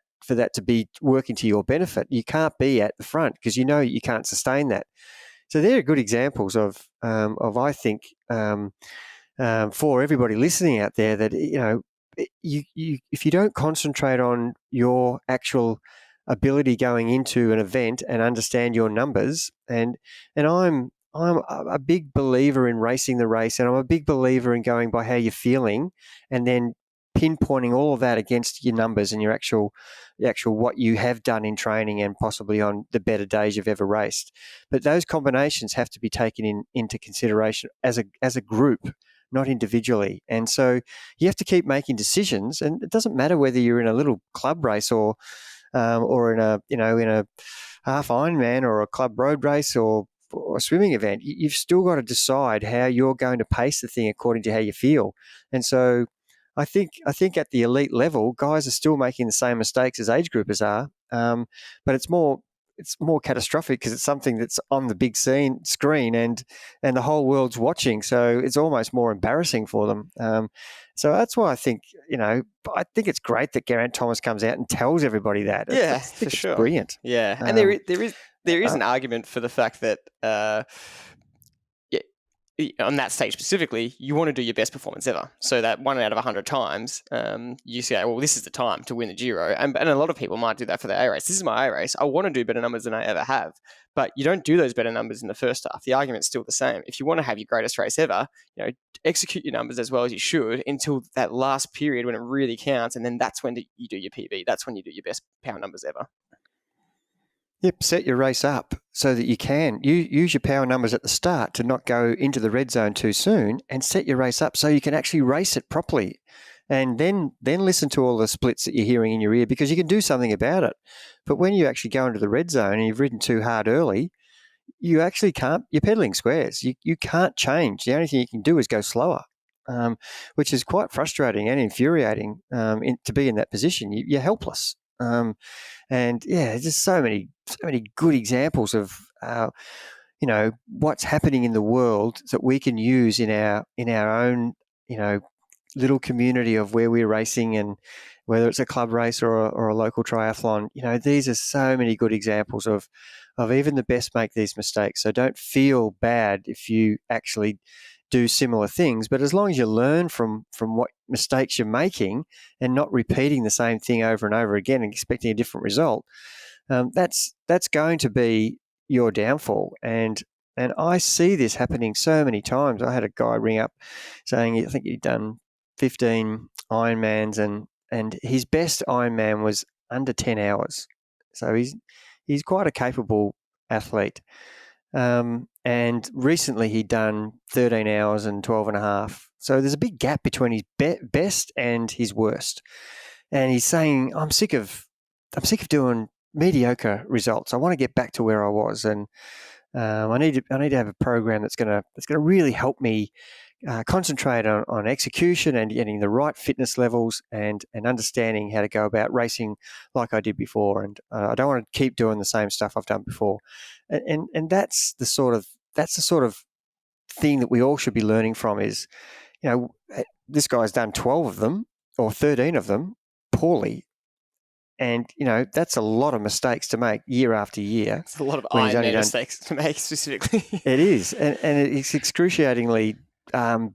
to be working to your benefit. You can't be at the front because you can't sustain that. So they're good examples of I think for everybody listening out there that you if you don't concentrate on your actual ability going into an event and understand your numbers, and I'm a big believer in racing the race, and I'm a big believer in going by how you're feeling and then pinpointing all of that against your numbers and your actual what you have done in training and possibly on the better days you've ever raced. But those combinations have to be taken into consideration as a group, not individually. And so you have to keep making decisions, and it doesn't matter whether you're in a little club race or in a half Ironman or a club road race or a swimming event. You've still got to decide how you're going to pace the thing according to how you feel. And so I think at the elite level, guys are still making the same mistakes as age groupers are, but it's more catastrophic because it's something that's on the big screen and the whole world's watching. So it's almost more embarrassing for them. So that's why I think it's great that Geraint Thomas comes out and tells everybody that. Yeah, for sure. It's brilliant. Yeah, and there is an argument for the fact that on that stage specifically, you want to do your best performance ever. So that 1 out of 100 times, you say, well, this is the time to win the Giro. And a lot of people might do that for their A race. This is my A race. I want to do better numbers than I ever have. But you don't do those better numbers in the first half. The argument's still the same. If you want to have your greatest race ever, execute your numbers as well as you should until that last period when it really counts. And then that's when you do your PB. That's when you do your best power numbers ever. Yep, set your race up so that you can use your power numbers at the start to not go into the red zone too soon, and set your race up so you can actually race it properly. And then listen to all the splits that you're hearing in your ear because you can do something about it. But when you actually go into the red zone and you've ridden too hard early, you actually can't, you're pedaling squares. You can't change. The only thing you can do is go slower, which is quite frustrating and infuriating to be in that position. You're helpless. And yeah, just so many good examples of what's happening in the world that we can use in our own little community of where we're racing, and whether it's a club race or a local triathlon. These are so many good examples of even the best make these mistakes. So don't feel bad if you actually do similar things, but as long as you learn from what mistakes you're making and not repeating the same thing over and over again and expecting a different result, that's going to be your downfall. And I see this happening so many times. I had a guy ring up saying I think he'd done 15 Ironmans and his best Ironman was under 10 hours. So he's quite a capable athlete. And recently he'd done 13 hours and 12 and a half. So there's a big gap between his best and his worst. And he's saying, I'm sick of doing mediocre results. I want to get back to where I was. And I need to have a program that's going to really help me concentrate on execution and getting the right fitness levels and understanding how to go about racing like I did before. And I don't want to keep doing the same stuff I've done before. And that's the sort of thing that we all should be learning from is, this guy's done 12 of them or 13 of them poorly. And, that's a lot of mistakes to make year after year. It's a lot of Ironman mistakes to make specifically. It is. And it's excruciatingly a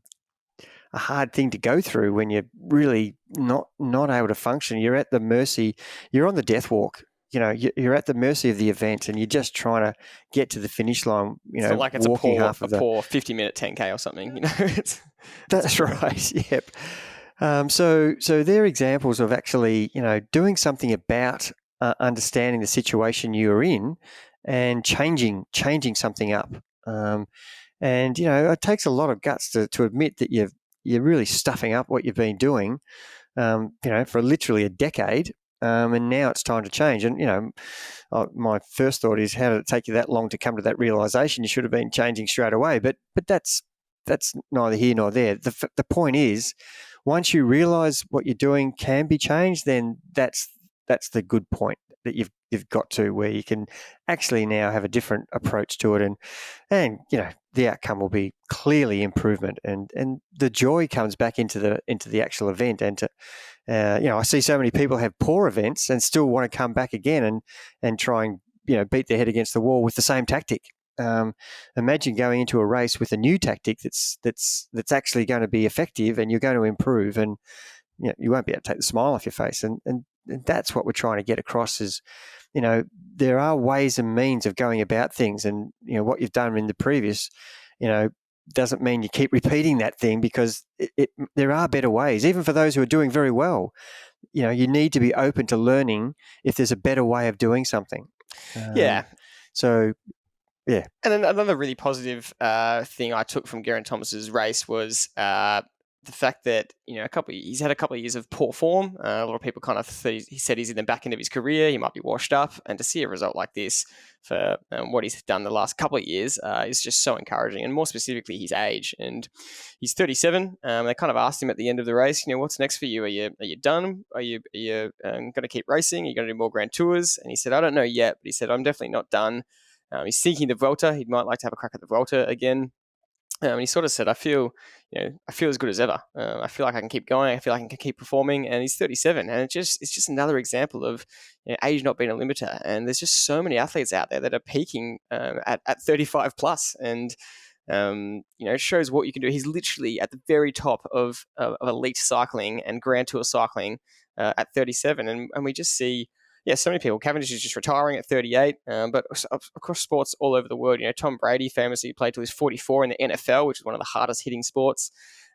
hard thing to go through when you're really not able to function. You're at the mercy. You're on the death walk. You're at the mercy of the event, and you're just trying to get to the finish line. It's not like it's a poor 50-minute 10K or something. That's right. Yep. So they're examples of actually, doing something about understanding the situation you're in and changing something up. And it takes a lot of guts to admit that you're really stuffing up what you've been doing, for literally a decade. And now it's time to change. And, my first thought is, how did it take you that long to come to that realization? You should have been changing straight away. But that's neither here nor there. The point is, once you realize what you're doing can be changed, then that's the good point that you've got to, where you can actually now have a different approach to it, and the outcome will be clearly improvement, and the joy comes back into the actual event. And I see so many people have poor events and still want to come back again and try and beat their head against the wall with the same tactic. Imagine going into a race with a new tactic that's actually going to be effective, and you're going to improve, and you won't be able to take the smile off your face. And that's what we're trying to get across is, there are ways and means of going about things, and what you've done in the previous, doesn't mean you keep repeating that thing, because there are better ways, even for those who are doing very well. You need to be open to learning if there's a better way of doing something. So. Yeah. And then another really positive thing I took from Geraint Thomas's race was the fact that, he's had a couple of years of poor form. A lot of people kind of he said he's in the back end of his career. He might be washed up. And to see a result like this for what he's done the last couple of years is just so encouraging. And more specifically, his age. And he's 37. They kind of asked him at the end of the race, what's next for you? Are you done? Are you going to keep racing? Are you going to do more Grand Tours? And he said, I don't know yet. But he said, I'm definitely not done. He's thinking the Vuelta. He might like to have a crack at the Vuelta again. And he sort of said, I feel as good as ever. I feel like I can keep going. I feel like I can keep performing. And he's 37. And it's just another example of age not being a limiter. And there's just so many athletes out there that are peaking at 35 plus. And, it shows what you can do. He's literally at the very top of elite cycling and Grand Tour cycling at 37. And we just see, so many people. Cavendish is just retiring at 38, but across sports all over the world, Tom Brady famously played till he's 44 in the NFL, which is one of the hardest hitting sports.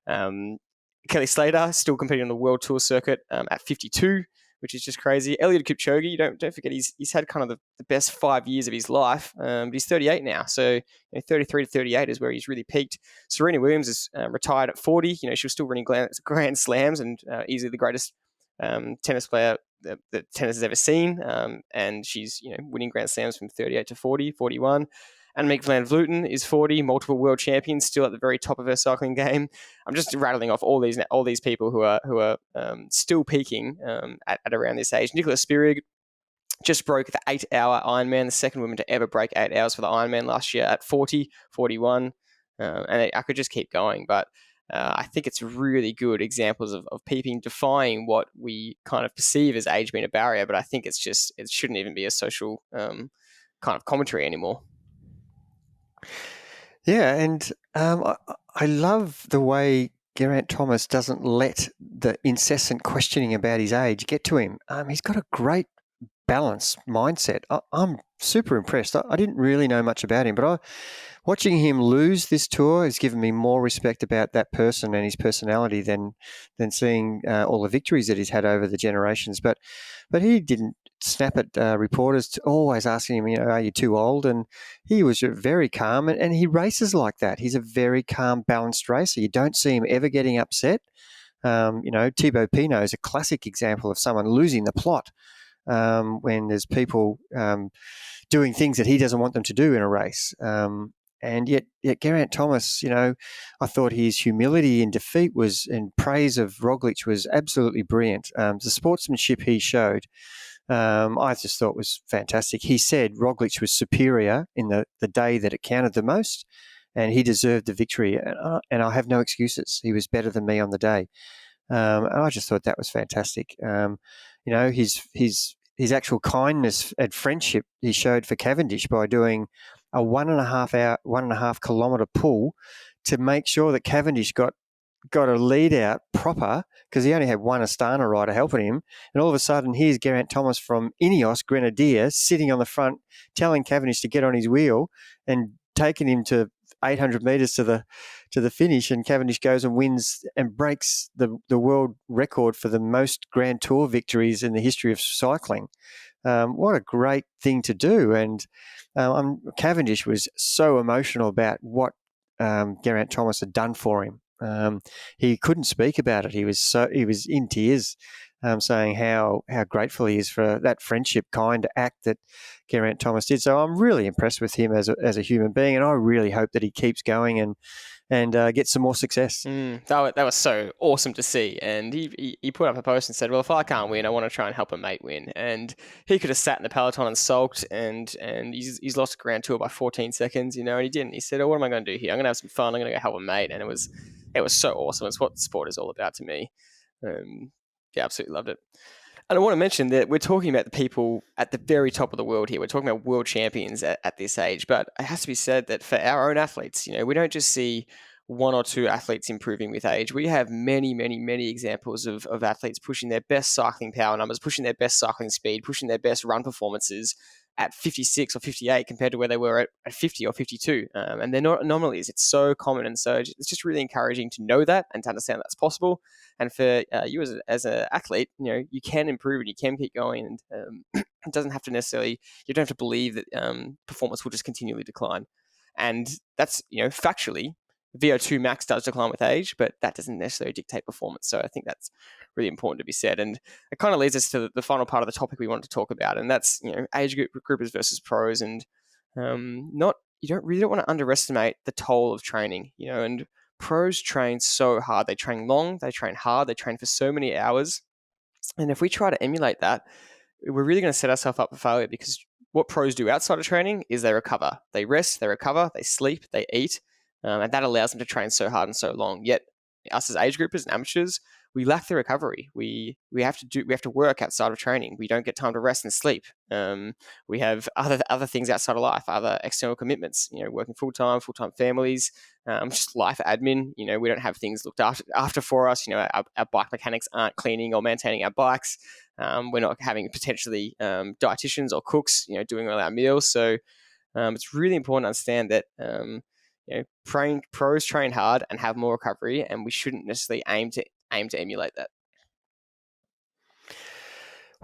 Kelly Slater still competing on the World Tour circuit at 52, which is just crazy. Eliud Kipchoge, don't forget, he's had kind of the best 5 years of his life, but he's 38 now. So 33 to 38 is where he's really peaked. Serena Williams is retired at 40. She was still winning Grand Slams and easily the greatest tennis player that tennis has ever seen, and she's winning Grand Slams from 38 to 40, 41. Annemiek van Vleuten is 40, multiple world champions, still at the very top of her cycling game. I'm just rattling off all these people who are still peaking at around this age. Nicola Spirig just broke the 8-hour Ironman, the second woman to ever break 8 hours for the Ironman last year at 40, 41, and I could just keep going, but. I think it's really good examples of people defying what we kind of perceive as age being a barrier, but I think it shouldn't even be a social kind of commentary anymore. Yeah, and I love the way Geraint Thomas doesn't let the incessant questioning about his age get to him. He's got a great balance mindset. I'm super impressed. I didn't really know much about him, but watching him lose this tour has given me more respect about that person and his personality than seeing all the victories that he's had over the generations. But he didn't snap at reporters always asking him, are you too old? And he was very calm, and he races like that. He's a very calm, balanced racer. You don't see him ever getting upset. Thibaut Pinot is a classic example of someone losing the plot when there's people doing things that he doesn't want them to do in a race. And yet Geraint Thomas, I thought his humility in defeat and praise of Roglic was absolutely brilliant. The sportsmanship he showed, I just thought was fantastic. He said Roglic was superior in the day that it counted the most, and he deserved the victory. And I have no excuses. He was better than me on the day. And I just thought that was fantastic. His actual kindness and friendship he showed for Cavendish by doing a 1.5 kilometre pull to make sure that Cavendish got a lead out proper, because he only had one Astana rider helping him. And all of a sudden, here's Geraint Thomas from Ineos Grenadier sitting on the front, telling Cavendish to get on his wheel and taking him to 800 metres to the finish. And Cavendish goes and wins and breaks the world record for the most Grand Tour victories in the history of cycling. What a great thing to do. And Cavendish was so emotional about what Geraint Thomas had done for him. He couldn't speak about it. He was in tears, saying how grateful he is for that friendship kind act that Geraint Thomas did. So I'm really impressed with him as a human being, and I really hope that he keeps going and gets some more success. That was so awesome to see. And he put up a post and said, well, if I can't win, I want to try and help a mate win. And he could have sat in the peloton and sulked, and he's lost a Grand Tour by 14 seconds, and he didn't. He said, what am I going to do here? I'm going to have some fun. I'm going to go help a mate. And it was so awesome. It's what sport is all about to me. Yeah, absolutely loved it. And I want to mention that we're talking about the people at the very top of the world here. We're talking about world champions at this age. But it has to be said that for our own athletes, we don't just see one or two athletes improving with age. We have many, many, many examples of athletes pushing their best cycling power numbers, pushing their best cycling speed, pushing their best run performances at 56 or 58 compared to where they were at 50 or 52. And they're not anomalies. It's so common. And so it's just really encouraging to know that and to understand that's possible. And for you as an athlete, you can improve and you can keep going. And it doesn't have to necessarily, you don't have to believe that performance will just continually decline. And that's, factually, VO2 max does decline with age, but that doesn't necessarily dictate performance. So I think that's really important to be said. And it kind of leads us to the final part of the topic we wanted to talk about, and that's age groupers versus pros. And you don't want to underestimate the toll of training. And pros train so hard. They train long, they train hard, they train for so many hours. And if we try to emulate that, we're really going to set ourselves up for failure, because what pros do outside of training is they recover. They rest, they recover, they sleep, they eat. And that allows them to train so hard and so long. Yet, us as age groupers and amateurs, we lack the recovery. We have to work outside of training. We don't get time to rest and sleep. We have other things outside of life, other external commitments. Working full time families, just life admin. We don't have things looked after for us. Our bike mechanics aren't cleaning or maintaining our bikes. We're not having potentially dietitians or cooks, doing all our meals. So it's really important to understand that. Pros train hard and have more recovery, and we shouldn't necessarily aim to emulate that.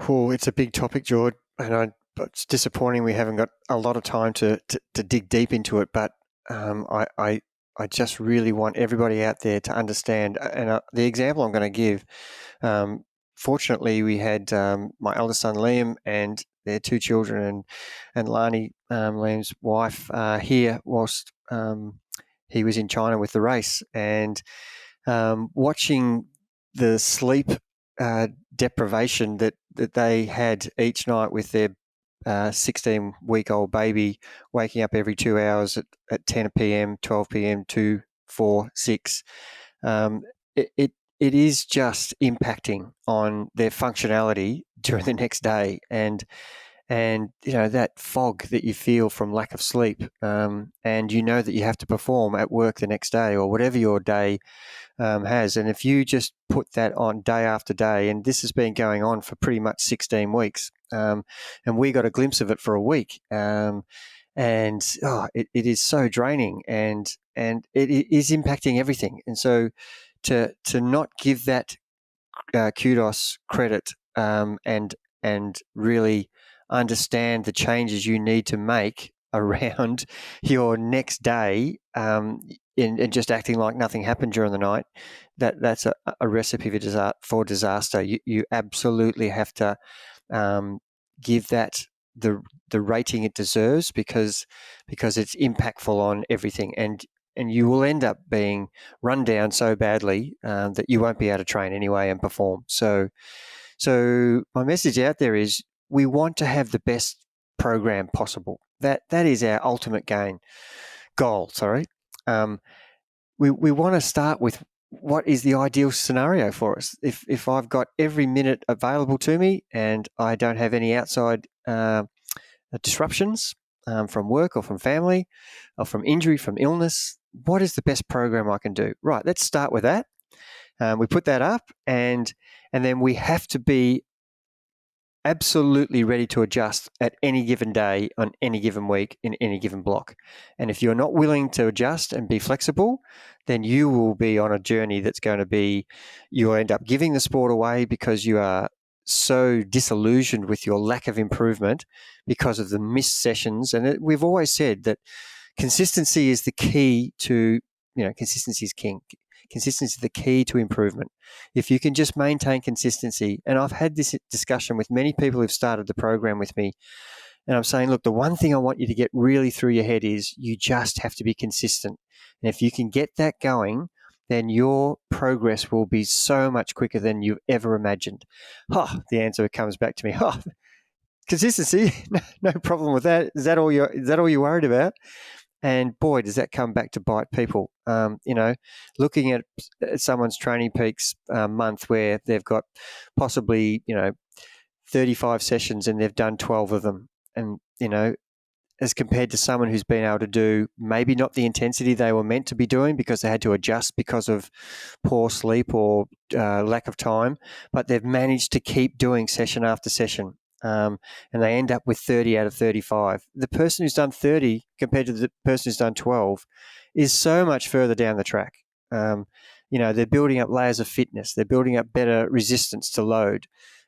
Oh, it's a big topic, Jord, and it's disappointing we haven't got a lot of time to dig deep into it. But I just really want everybody out there to understand. And the example I'm going to give, fortunately, we had my eldest son Liam and their two children, and Lani, Liam's wife, here whilst he was in China with the race, and watching the sleep deprivation that they had each night with their 16-week-old baby waking up every 2 hours at 10 p.m., 12 p.m., 2, 4, 6. It is just impacting on their functionality during the next day, and that fog that you feel from lack of sleep, and that you have to perform at work the next day or whatever your day has. And if you just put that on day after day, and this has been going on for pretty much 16 weeks, and we got a glimpse of it for a week, it is so draining, and it is impacting everything. And so to not give that kudos, credit, and really understand the changes you need to make around your next day, and just acting like nothing happened during the night, that's a recipe for disaster. You absolutely have to give that the rating it deserves, because it's impactful on everything, and you will end up being run down so badly that you won't be able to train anyway and perform. So my message out there is, we want to have the best program possible. That is our ultimate goal. We want to start with what is the ideal scenario for us. If I've got every minute available to me and I don't have any outside disruptions from work or from family or from injury, from illness, what is the best program I can do? Right, let's start with that. We put that up, and then we have to be absolutely ready to adjust at any given day, on any given week, in any given block. And if you're not willing to adjust and be flexible, then you will be on a journey that's going to be, you'll end up giving the sport away because you are so disillusioned with your lack of improvement because of the missed sessions. And we've always said that consistency is the key to, consistency is king. Consistency is the key to improvement. If you can just maintain consistency, and I've had this discussion with many people who've started the program with me, and I'm saying, look, the one thing I want you to get really through your head is you just have to be consistent. And if you can get that going, then your progress will be so much quicker than you've ever imagined. The answer comes back to me, consistency, no problem with that. Is that all you're worried about? And boy, does that come back to bite people. Looking at someone's Training Peaks month where they've got possibly, 35 sessions and they've done 12 of them. And, as compared to someone who's been able to do maybe not the intensity they were meant to be doing because they had to adjust because of poor sleep or lack of time, but they've managed to keep doing session after session. And they end up with 30 out of 35. The person who's done 30 compared to the person who's done 12 is so much further down the track. They're building up layers of fitness. They're building up better resistance to load.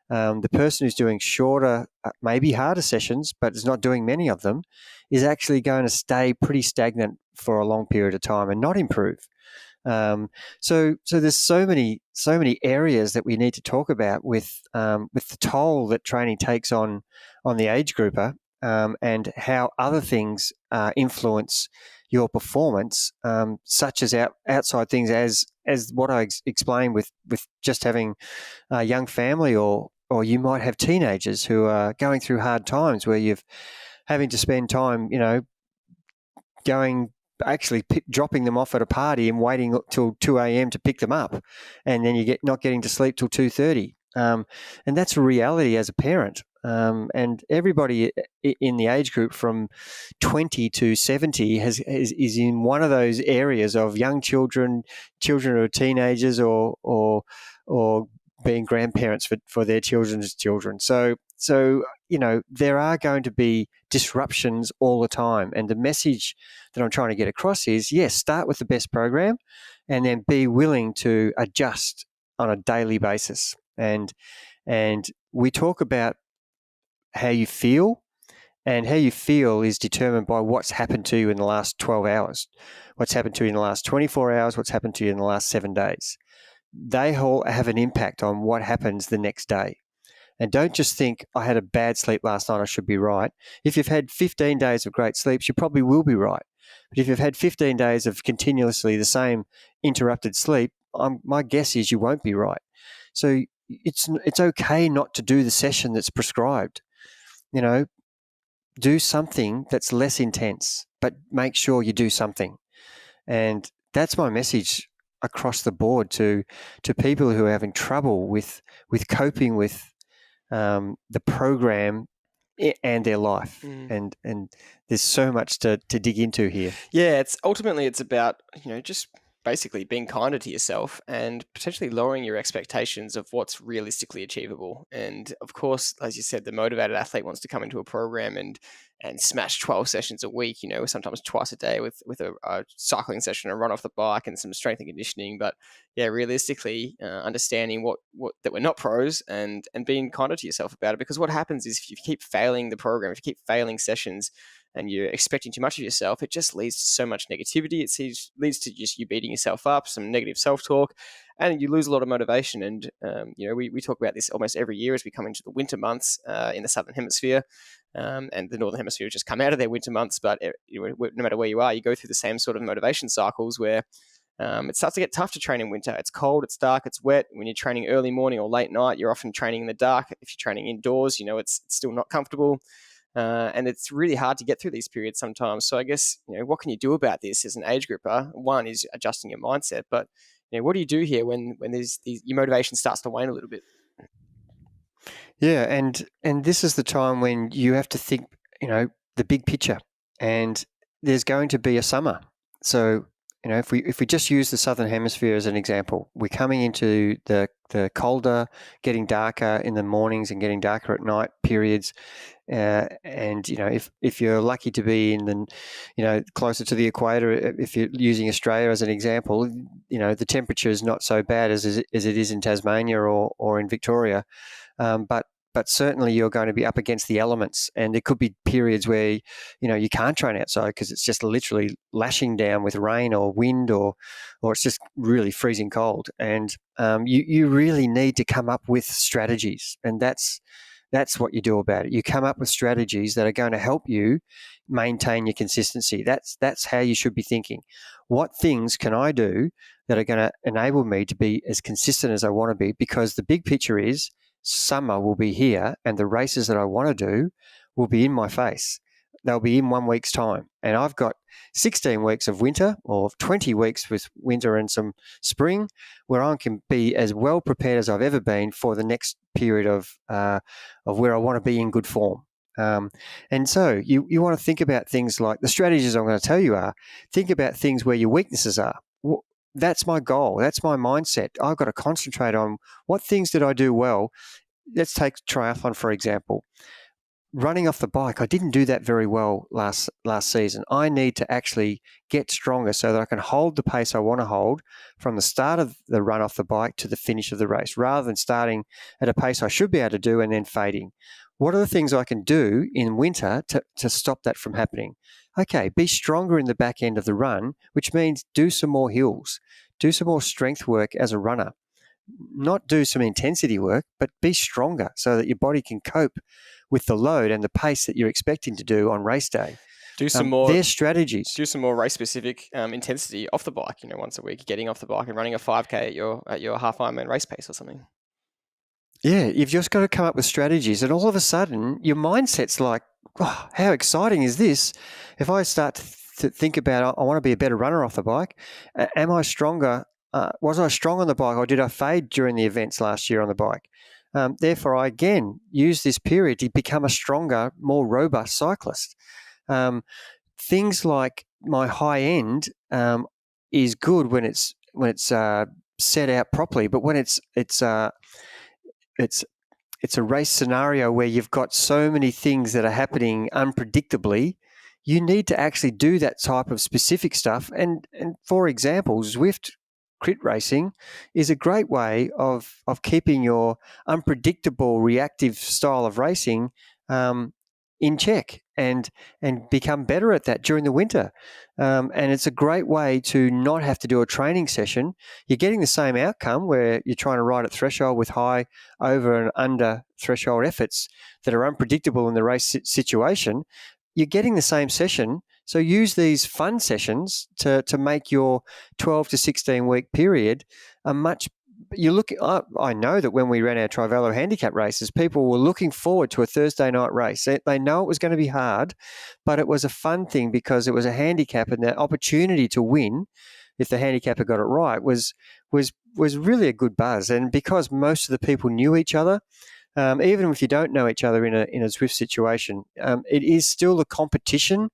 The person who's doing shorter, maybe harder sessions, but is not doing many of them, is actually going to stay pretty stagnant for a long period of time and not improve. So there's so many areas that we need to talk about with the toll that training takes on the age grouper, and how other things influence your performance, such as outside things as what I explained with just having a young family, or you might have teenagers who are going through hard times where you're having to spend time, dropping them off at a party and waiting till 2 a.m. to pick them up, and then you not getting to sleep till 2:30. And that's a reality as a parent. And everybody in the age group from 20 to 70 is in one of those areas of young children who are teenagers, or being grandparents for their children's children. So there are going to be disruptions all the time. And the message that I'm trying to get across is, yes, start with the best program and then be willing to adjust on a daily basis. And we talk about how you feel, and how you feel is determined by what's happened to you in the last 12 hours, what's happened to you in the last 24 hours, what's happened to you in the last 7 days. They all have an impact on what happens the next day. And don't just think, I had a bad sleep last night, I should be right. If you've had 15 days of great sleep, you probably will be right. But if you've had 15 days of continuously the same interrupted sleep, my guess is you won't be right. So it's okay not to do the session that's prescribed. Do something that's less intense, but make sure you do something. And that's my message across the board to people who are having trouble with coping with the program and their life. And there's so much to dig into here. Yeah, it's about, just basically being kinder to yourself and potentially lowering your expectations of what's realistically achievable. And of course, as you said, the motivated athlete wants to come into a program and smash 12 sessions a week, sometimes twice a day with a cycling session, a run off the bike, and some strength and conditioning. But yeah, realistically, understanding what that we're not pros and being kinder to yourself about it. Because what happens is if you keep failing the program, if you keep failing sessions, and you're expecting too much of yourself, it just leads to so much negativity. It leads to just you beating yourself up, some negative self-talk, and you lose a lot of motivation. And, we talk about this almost every year as we come into the winter months in the Southern Hemisphere. And the Northern Hemisphere has just come out of their winter months. But no matter where you are, you go through the same sort of motivation cycles where it starts to get tough to train in winter. It's cold, it's dark, it's wet. When you're training early morning or late night, you're often training in the dark. If you're training indoors, it's still not comfortable. And it's really hard to get through these periods sometimes. So I guess, what can you do about this as an age grouper? One is adjusting your mindset, but what do you do here when your motivation starts to wane a little bit? Yeah, and this is the time when you have to think, the big picture. And there's going to be a summer. So, if we just use the Southern Hemisphere as an example, we're coming into the colder, getting darker in the mornings and getting darker at night periods. And if you're lucky to be in the closer to the equator, if you're using Australia as an example, the temperature is not so bad as it is in Tasmania or in Victoria, but certainly you're going to be up against the elements, and there could be periods where you can't train outside because it's just literally lashing down with rain or wind, or it's just really freezing cold, and you really need to come up with strategies, and that's what you do about it. You come up with strategies that are going to help you maintain your consistency. That's how you should be thinking. What things can I do that are going to enable me to be as consistent as I want to be? Because the big picture is summer will be here, and the races that I want to do will be in my face. They'll be in 1 week's time. And I've got 16 weeks of winter, or 20 weeks with winter and some spring, where I can be as well prepared as I've ever been for the next period of where I want to be in good form. And so you want to think about things like the strategies I'm going to tell you are, think about things where your weaknesses are. That's my goal. That's my mindset. I've got to concentrate on what things did I do well. Let's take triathlon, for example. Running off the bike, I didn't do that very well last season. I need to actually get stronger so that I can hold the pace I want to hold from the start of the run off the bike to the finish of the race, rather than starting at a pace I should be able to do and then fading. What are the things I can do in winter to stop that from happening? Okay, be stronger in the back end of the run, which means do some more hills, do some more strength work as a runner. Not do some intensity work, but be stronger so that your body can cope with the load and the pace that you're expecting to do on race day. Do some more. Their strategies. Do some more race-specific intensity off the bike. Once a week, getting off the bike and running a 5K at your half Ironman race pace or something. Yeah, you've just got to come up with strategies, and all of a sudden your mindset's like, oh, how exciting is this? If I start to think about, I want to be a better runner off the bike, am I stronger? Was I strong on the bike, or did I fade during the events last year on the bike? Therefore, I again use this period to become a stronger, more robust cyclist. Things like my high end is good when it's set out properly, but when it's a race scenario where you've got so many things that are happening unpredictably, you need to actually do that type of specific stuff. And for example, Zwift crit racing is a great way of keeping your unpredictable reactive style of racing in check and become better at that during the winter. And it's a great way to not have to do a training session. You're getting the same outcome where you're trying to ride at threshold with high, over and under threshold efforts that are unpredictable in the race situation. You're getting the same session. So use these fun sessions to make your 12 to 16 week period a much. I know that when we ran our Trivelo handicap races, people were looking forward to a Thursday night race. They know it was going to be hard, but it was a fun thing because it was a handicap, and the opportunity to win, if the handicapper got it right, was really a good buzz. And because most of the people knew each other, even if you don't know each other in a Zwift situation, it is still a competition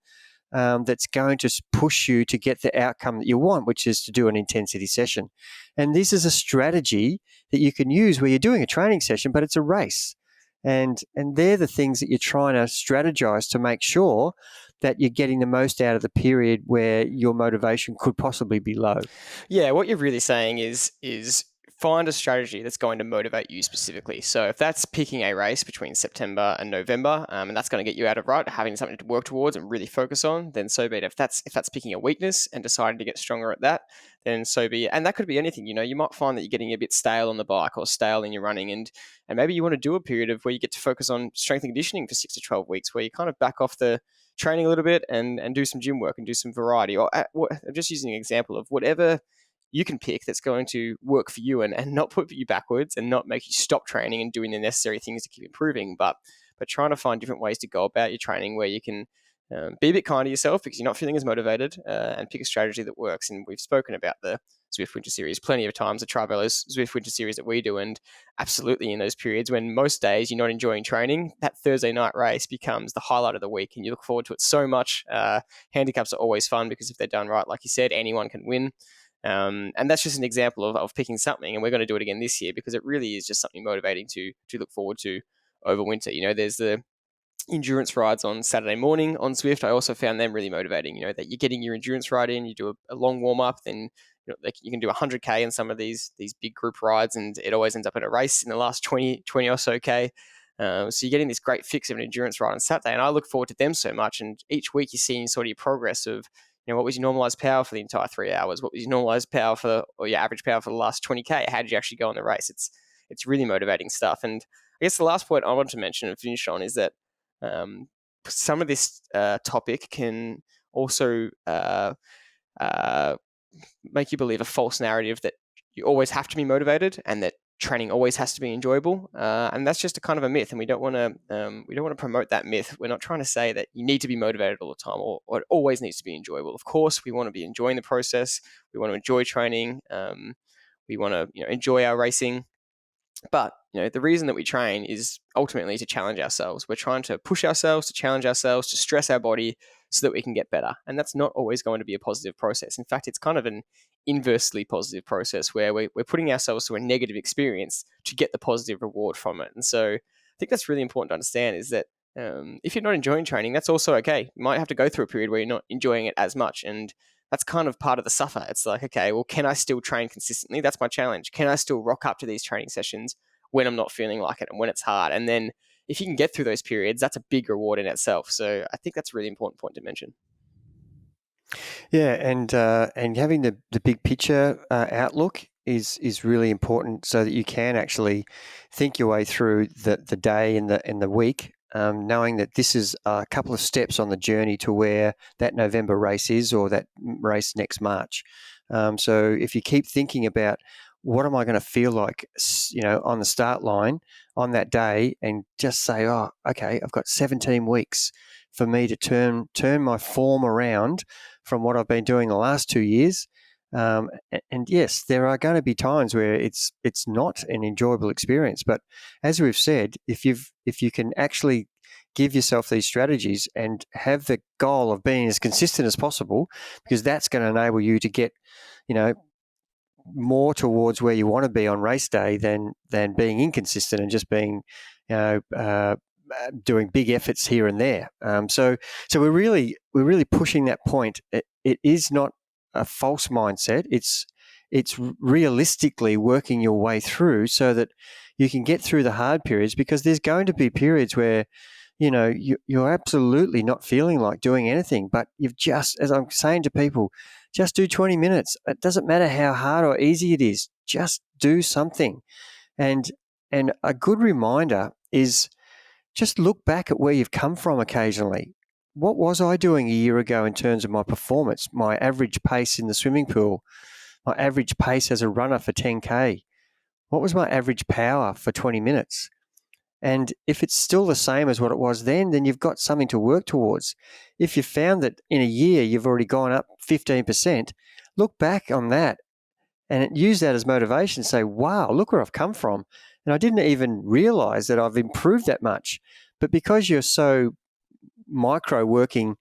that's going to push you to get the outcome that you want, which is to do an intensity session. And this is a strategy that you can use where you're doing a training session, but it's a race. And they're the things that you're trying to strategize to make sure that you're getting the most out of the period where your motivation could possibly be low. Yeah, what you're really saying is find a strategy that's going to motivate you specifically. So if that's picking a race between September and November, and that's going to get you out of rut, having something to work towards and really focus on, then so be it. If that's picking a weakness and deciding to get stronger at that, then so be it. And that could be anything. You might find that you're getting a bit stale on the bike or stale in your running, and maybe you want to do a period of where you get to focus on strength and conditioning for 6 to 12 weeks, where you kind of back off the training a little bit and do some gym work and do some variety. Or I'm just using an example of whatever you can pick that's going to work for you and not put you backwards and not make you stop training and doing the necessary things to keep improving, but trying to find different ways to go about your training where you can be a bit kind to yourself because you're not feeling as motivated, and pick a strategy that works. And we've spoken about the Zwift Winter Series plenty of times, the Trivelo's Zwift Winter Series that we do, and absolutely in those periods when most days you're not enjoying training, that Thursday night race becomes the highlight of the week and you look forward to it so much. Handicaps are always fun because if they're done right, like you said, anyone can win. And that's just an example of picking something, and we're going to do it again this year because it really is just something motivating to look forward to over winter. There's the endurance rides on Saturday morning on Zwift. I also found them really motivating, that you're getting your endurance ride in, you do a long warm up, then you can do 100K in some of these big group rides, and it always ends up in a race in the last 20 or so K. So you're getting this great fix of an endurance ride on Saturday, and I look forward to them so much. And each week you're seeing sort of your progress of, what was your normalized power for the entire 3 hours? What was your normalized power or your average power for the last 20K? How did you actually go in the race? It's really motivating stuff. And I guess the last point I wanted to mention and finish on is that some of this topic can also make you believe a false narrative that you always have to be motivated and that training always has to be enjoyable, and that's just a kind of a myth, and we don't want to promote that myth. We're not trying to say that you need to be motivated all the time or it always needs to be enjoyable. Of course, we want to be enjoying the process. We want to enjoy training. We want to enjoy our racing. But the reason that we train is ultimately to challenge ourselves. We're trying to push ourselves, to challenge ourselves, to stress our body so that we can get better. And that's not always going to be a positive process. In fact, it's kind of an inversely positive process where we're putting ourselves through a negative experience to get the positive reward from it. And so I think that's really important to understand is that if you're not enjoying training, that's also okay. You might have to go through a period where you're not enjoying it as much. And that's kind of part of the suffer. It's like, okay, well, can I still train consistently? That's my challenge. Can I still rock up to these training sessions when I'm not feeling like it and when it's hard? And then if you can get through those periods, that's a big reward in itself. So I think that's a really important point to mention. Yeah, and having the big picture outlook is really important so that you can actually think your way through the day and the week, knowing that this is a couple of steps on the journey to where that November race is or that race next March. So if you keep thinking about what am I going to feel like, on the start line on that day, and just say, oh, okay, I've got 17 weeks for me to turn my form around from what I've been doing the last 2 years. And yes, there are going to be times where it's not an enjoyable experience. But as we've said, if you can actually give yourself these strategies and have the goal of being as consistent as possible, because that's going to enable you to get, more towards where you want to be on race day than being inconsistent and just being, doing big efforts here and there. So we're really pushing that point. It is not a false mindset. It's realistically working your way through so that you can get through the hard periods, because there's going to be periods where you're absolutely not feeling like doing anything, but you've just, as I'm saying to people, just do 20 minutes. It doesn't matter how hard or easy it is. Just do something. And a good reminder is just look back at where you've come from occasionally. What was I doing a year ago in terms of my performance, my average pace in the swimming pool, my average pace as a runner for 10K? What was my average power for 20 minutes? And if it's still the same as what it was then you've got something to work towards. If you found that in a year you've already gone up 15%, look back on that and use that as motivation. Say, wow, look where I've come from. And I didn't even realize that I've improved that much. But because you're so micro working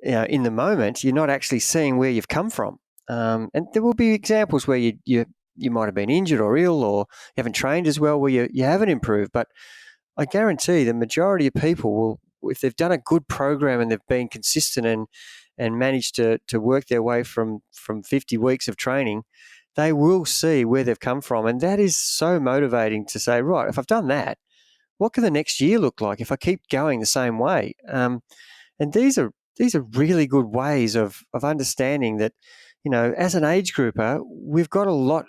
in the moment, you're not actually seeing where you've come from. And there will be examples where you might have been injured or ill, or you haven't trained as well, where you haven't improved. But I guarantee the majority of people will, if they've done a good program and they've been consistent and managed to work their way from 50 weeks of training, they will see where they've come from. And that is so motivating to say, right, if I've done that, what can the next year look like if I keep going the same way? And these are really good ways of understanding that, as an age grouper, we've got a lot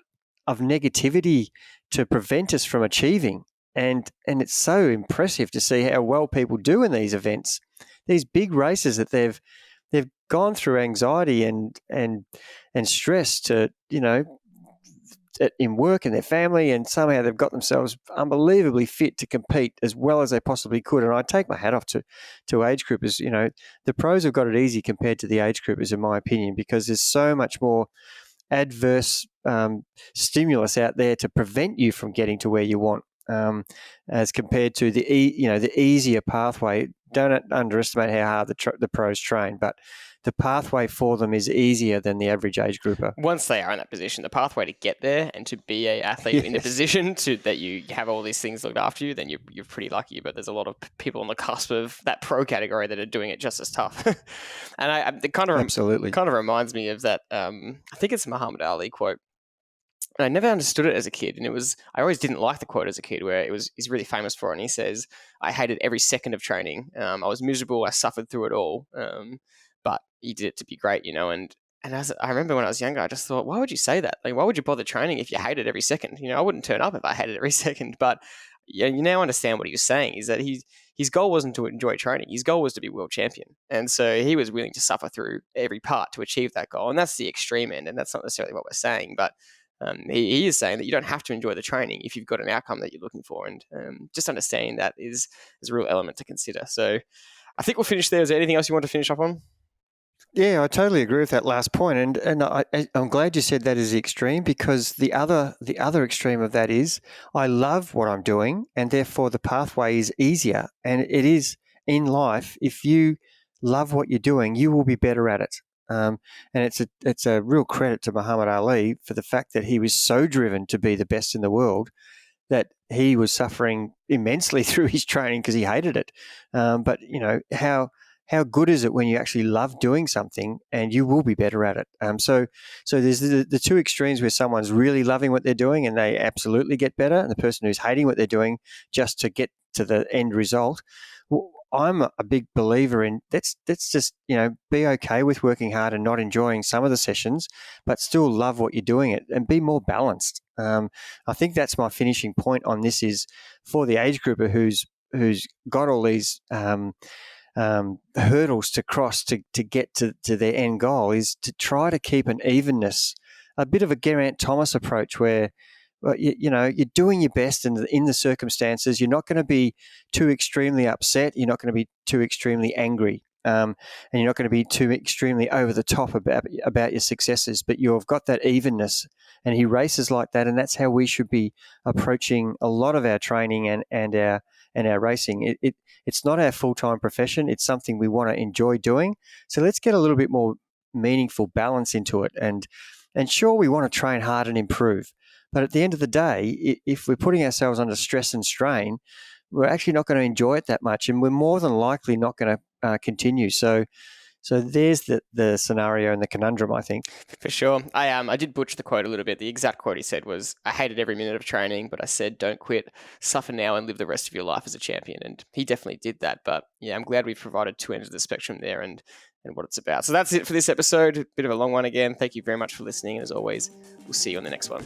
of negativity to prevent us from achieving. And it's so impressive to see how well people do in these events, these big races that they've gone through anxiety and stress to, in work and their family, and somehow they've got themselves unbelievably fit to compete as well as they possibly could. And I take my hat off to age groupers. The pros have got it easy compared to the age groupers, in my opinion, because there's so much more adverse stimulus out there to prevent you from getting to where you want, as compared to the easier pathway. Don't underestimate how hard the pros train, but the pathway for them is easier than the average age grouper. Once they are in that position, the pathway to get there and to be an athlete in the position that you have all these things looked after you, then you're pretty lucky. But there's a lot of people on the cusp of that pro category that are doing it just as tough. And it kind of reminds me of that. I think it's a Muhammad Ali quote. And I never understood it as a kid, and I always didn't like the quote as a kid, where he's really famous for it, and he says, "I hated every second of training. I was miserable. I suffered through it all. But he did it to be great, And as I remember when I was younger, I just thought, why would you say that? Like, why would you bother training if you hated every second? I wouldn't turn up if I hated every second. But you now understand what he was saying, is that his goal wasn't to enjoy training. His goal was to be world champion. And so he was willing to suffer through every part to achieve that goal. And that's the extreme end. And that's not necessarily what we're saying. But he is saying that you don't have to enjoy the training if you've got an outcome that you're looking for. And just understanding that is a real element to consider. So I think we'll finish there. Is there anything else you want to finish up on? Yeah, I totally agree with that last point, and I'm glad you said that is the extreme, because the other extreme of that is I love what I'm doing, and therefore the pathway is easier. And it is in life, if you love what you're doing, you will be better at it. And it's a real credit to Muhammad Ali for the fact that he was so driven to be the best in the world that he was suffering immensely through his training because he hated it. But how good is it when you actually love doing something, and you will be better at it? So there's the two extremes, where someone's really loving what they're doing and they absolutely get better, and the person who's hating what they're doing just to get to the end result. Well, I'm a big believer in let's just be okay with working hard and not enjoying some of the sessions, but still love what you're doing and be more balanced. I think that's my finishing point on this, is for the age grouper who's got all these hurdles to cross to get to their end goal, is to try to keep an evenness, a bit of a Geraint Thomas approach, where you're doing your best in the circumstances. You're not going to be too extremely upset. You're not going to be too extremely angry, and you're not going to be too extremely over the top about your successes. But you've got that evenness, and he races like that, and that's how we should be approaching a lot of our training and our racing. It's not our full-time profession. It's something we want to enjoy doing. So let's get a little bit more meaningful balance into it. And sure, we want to train hard and improve. But at the end of the day, if we're putting ourselves under stress and strain, we're actually not going to enjoy it that much. And we're more than likely not going to continue. So there's the scenario and the conundrum, I think. For sure. I did butcher the quote a little bit. The exact quote he said was, "I hated every minute of training, but I said, don't quit, suffer now and live the rest of your life as a champion." And he definitely did that. But yeah, I'm glad we've provided two ends of the spectrum there and what it's about. So that's it for this episode. A bit of a long one again. Thank you very much for listening. And as always, we'll see you on the next one.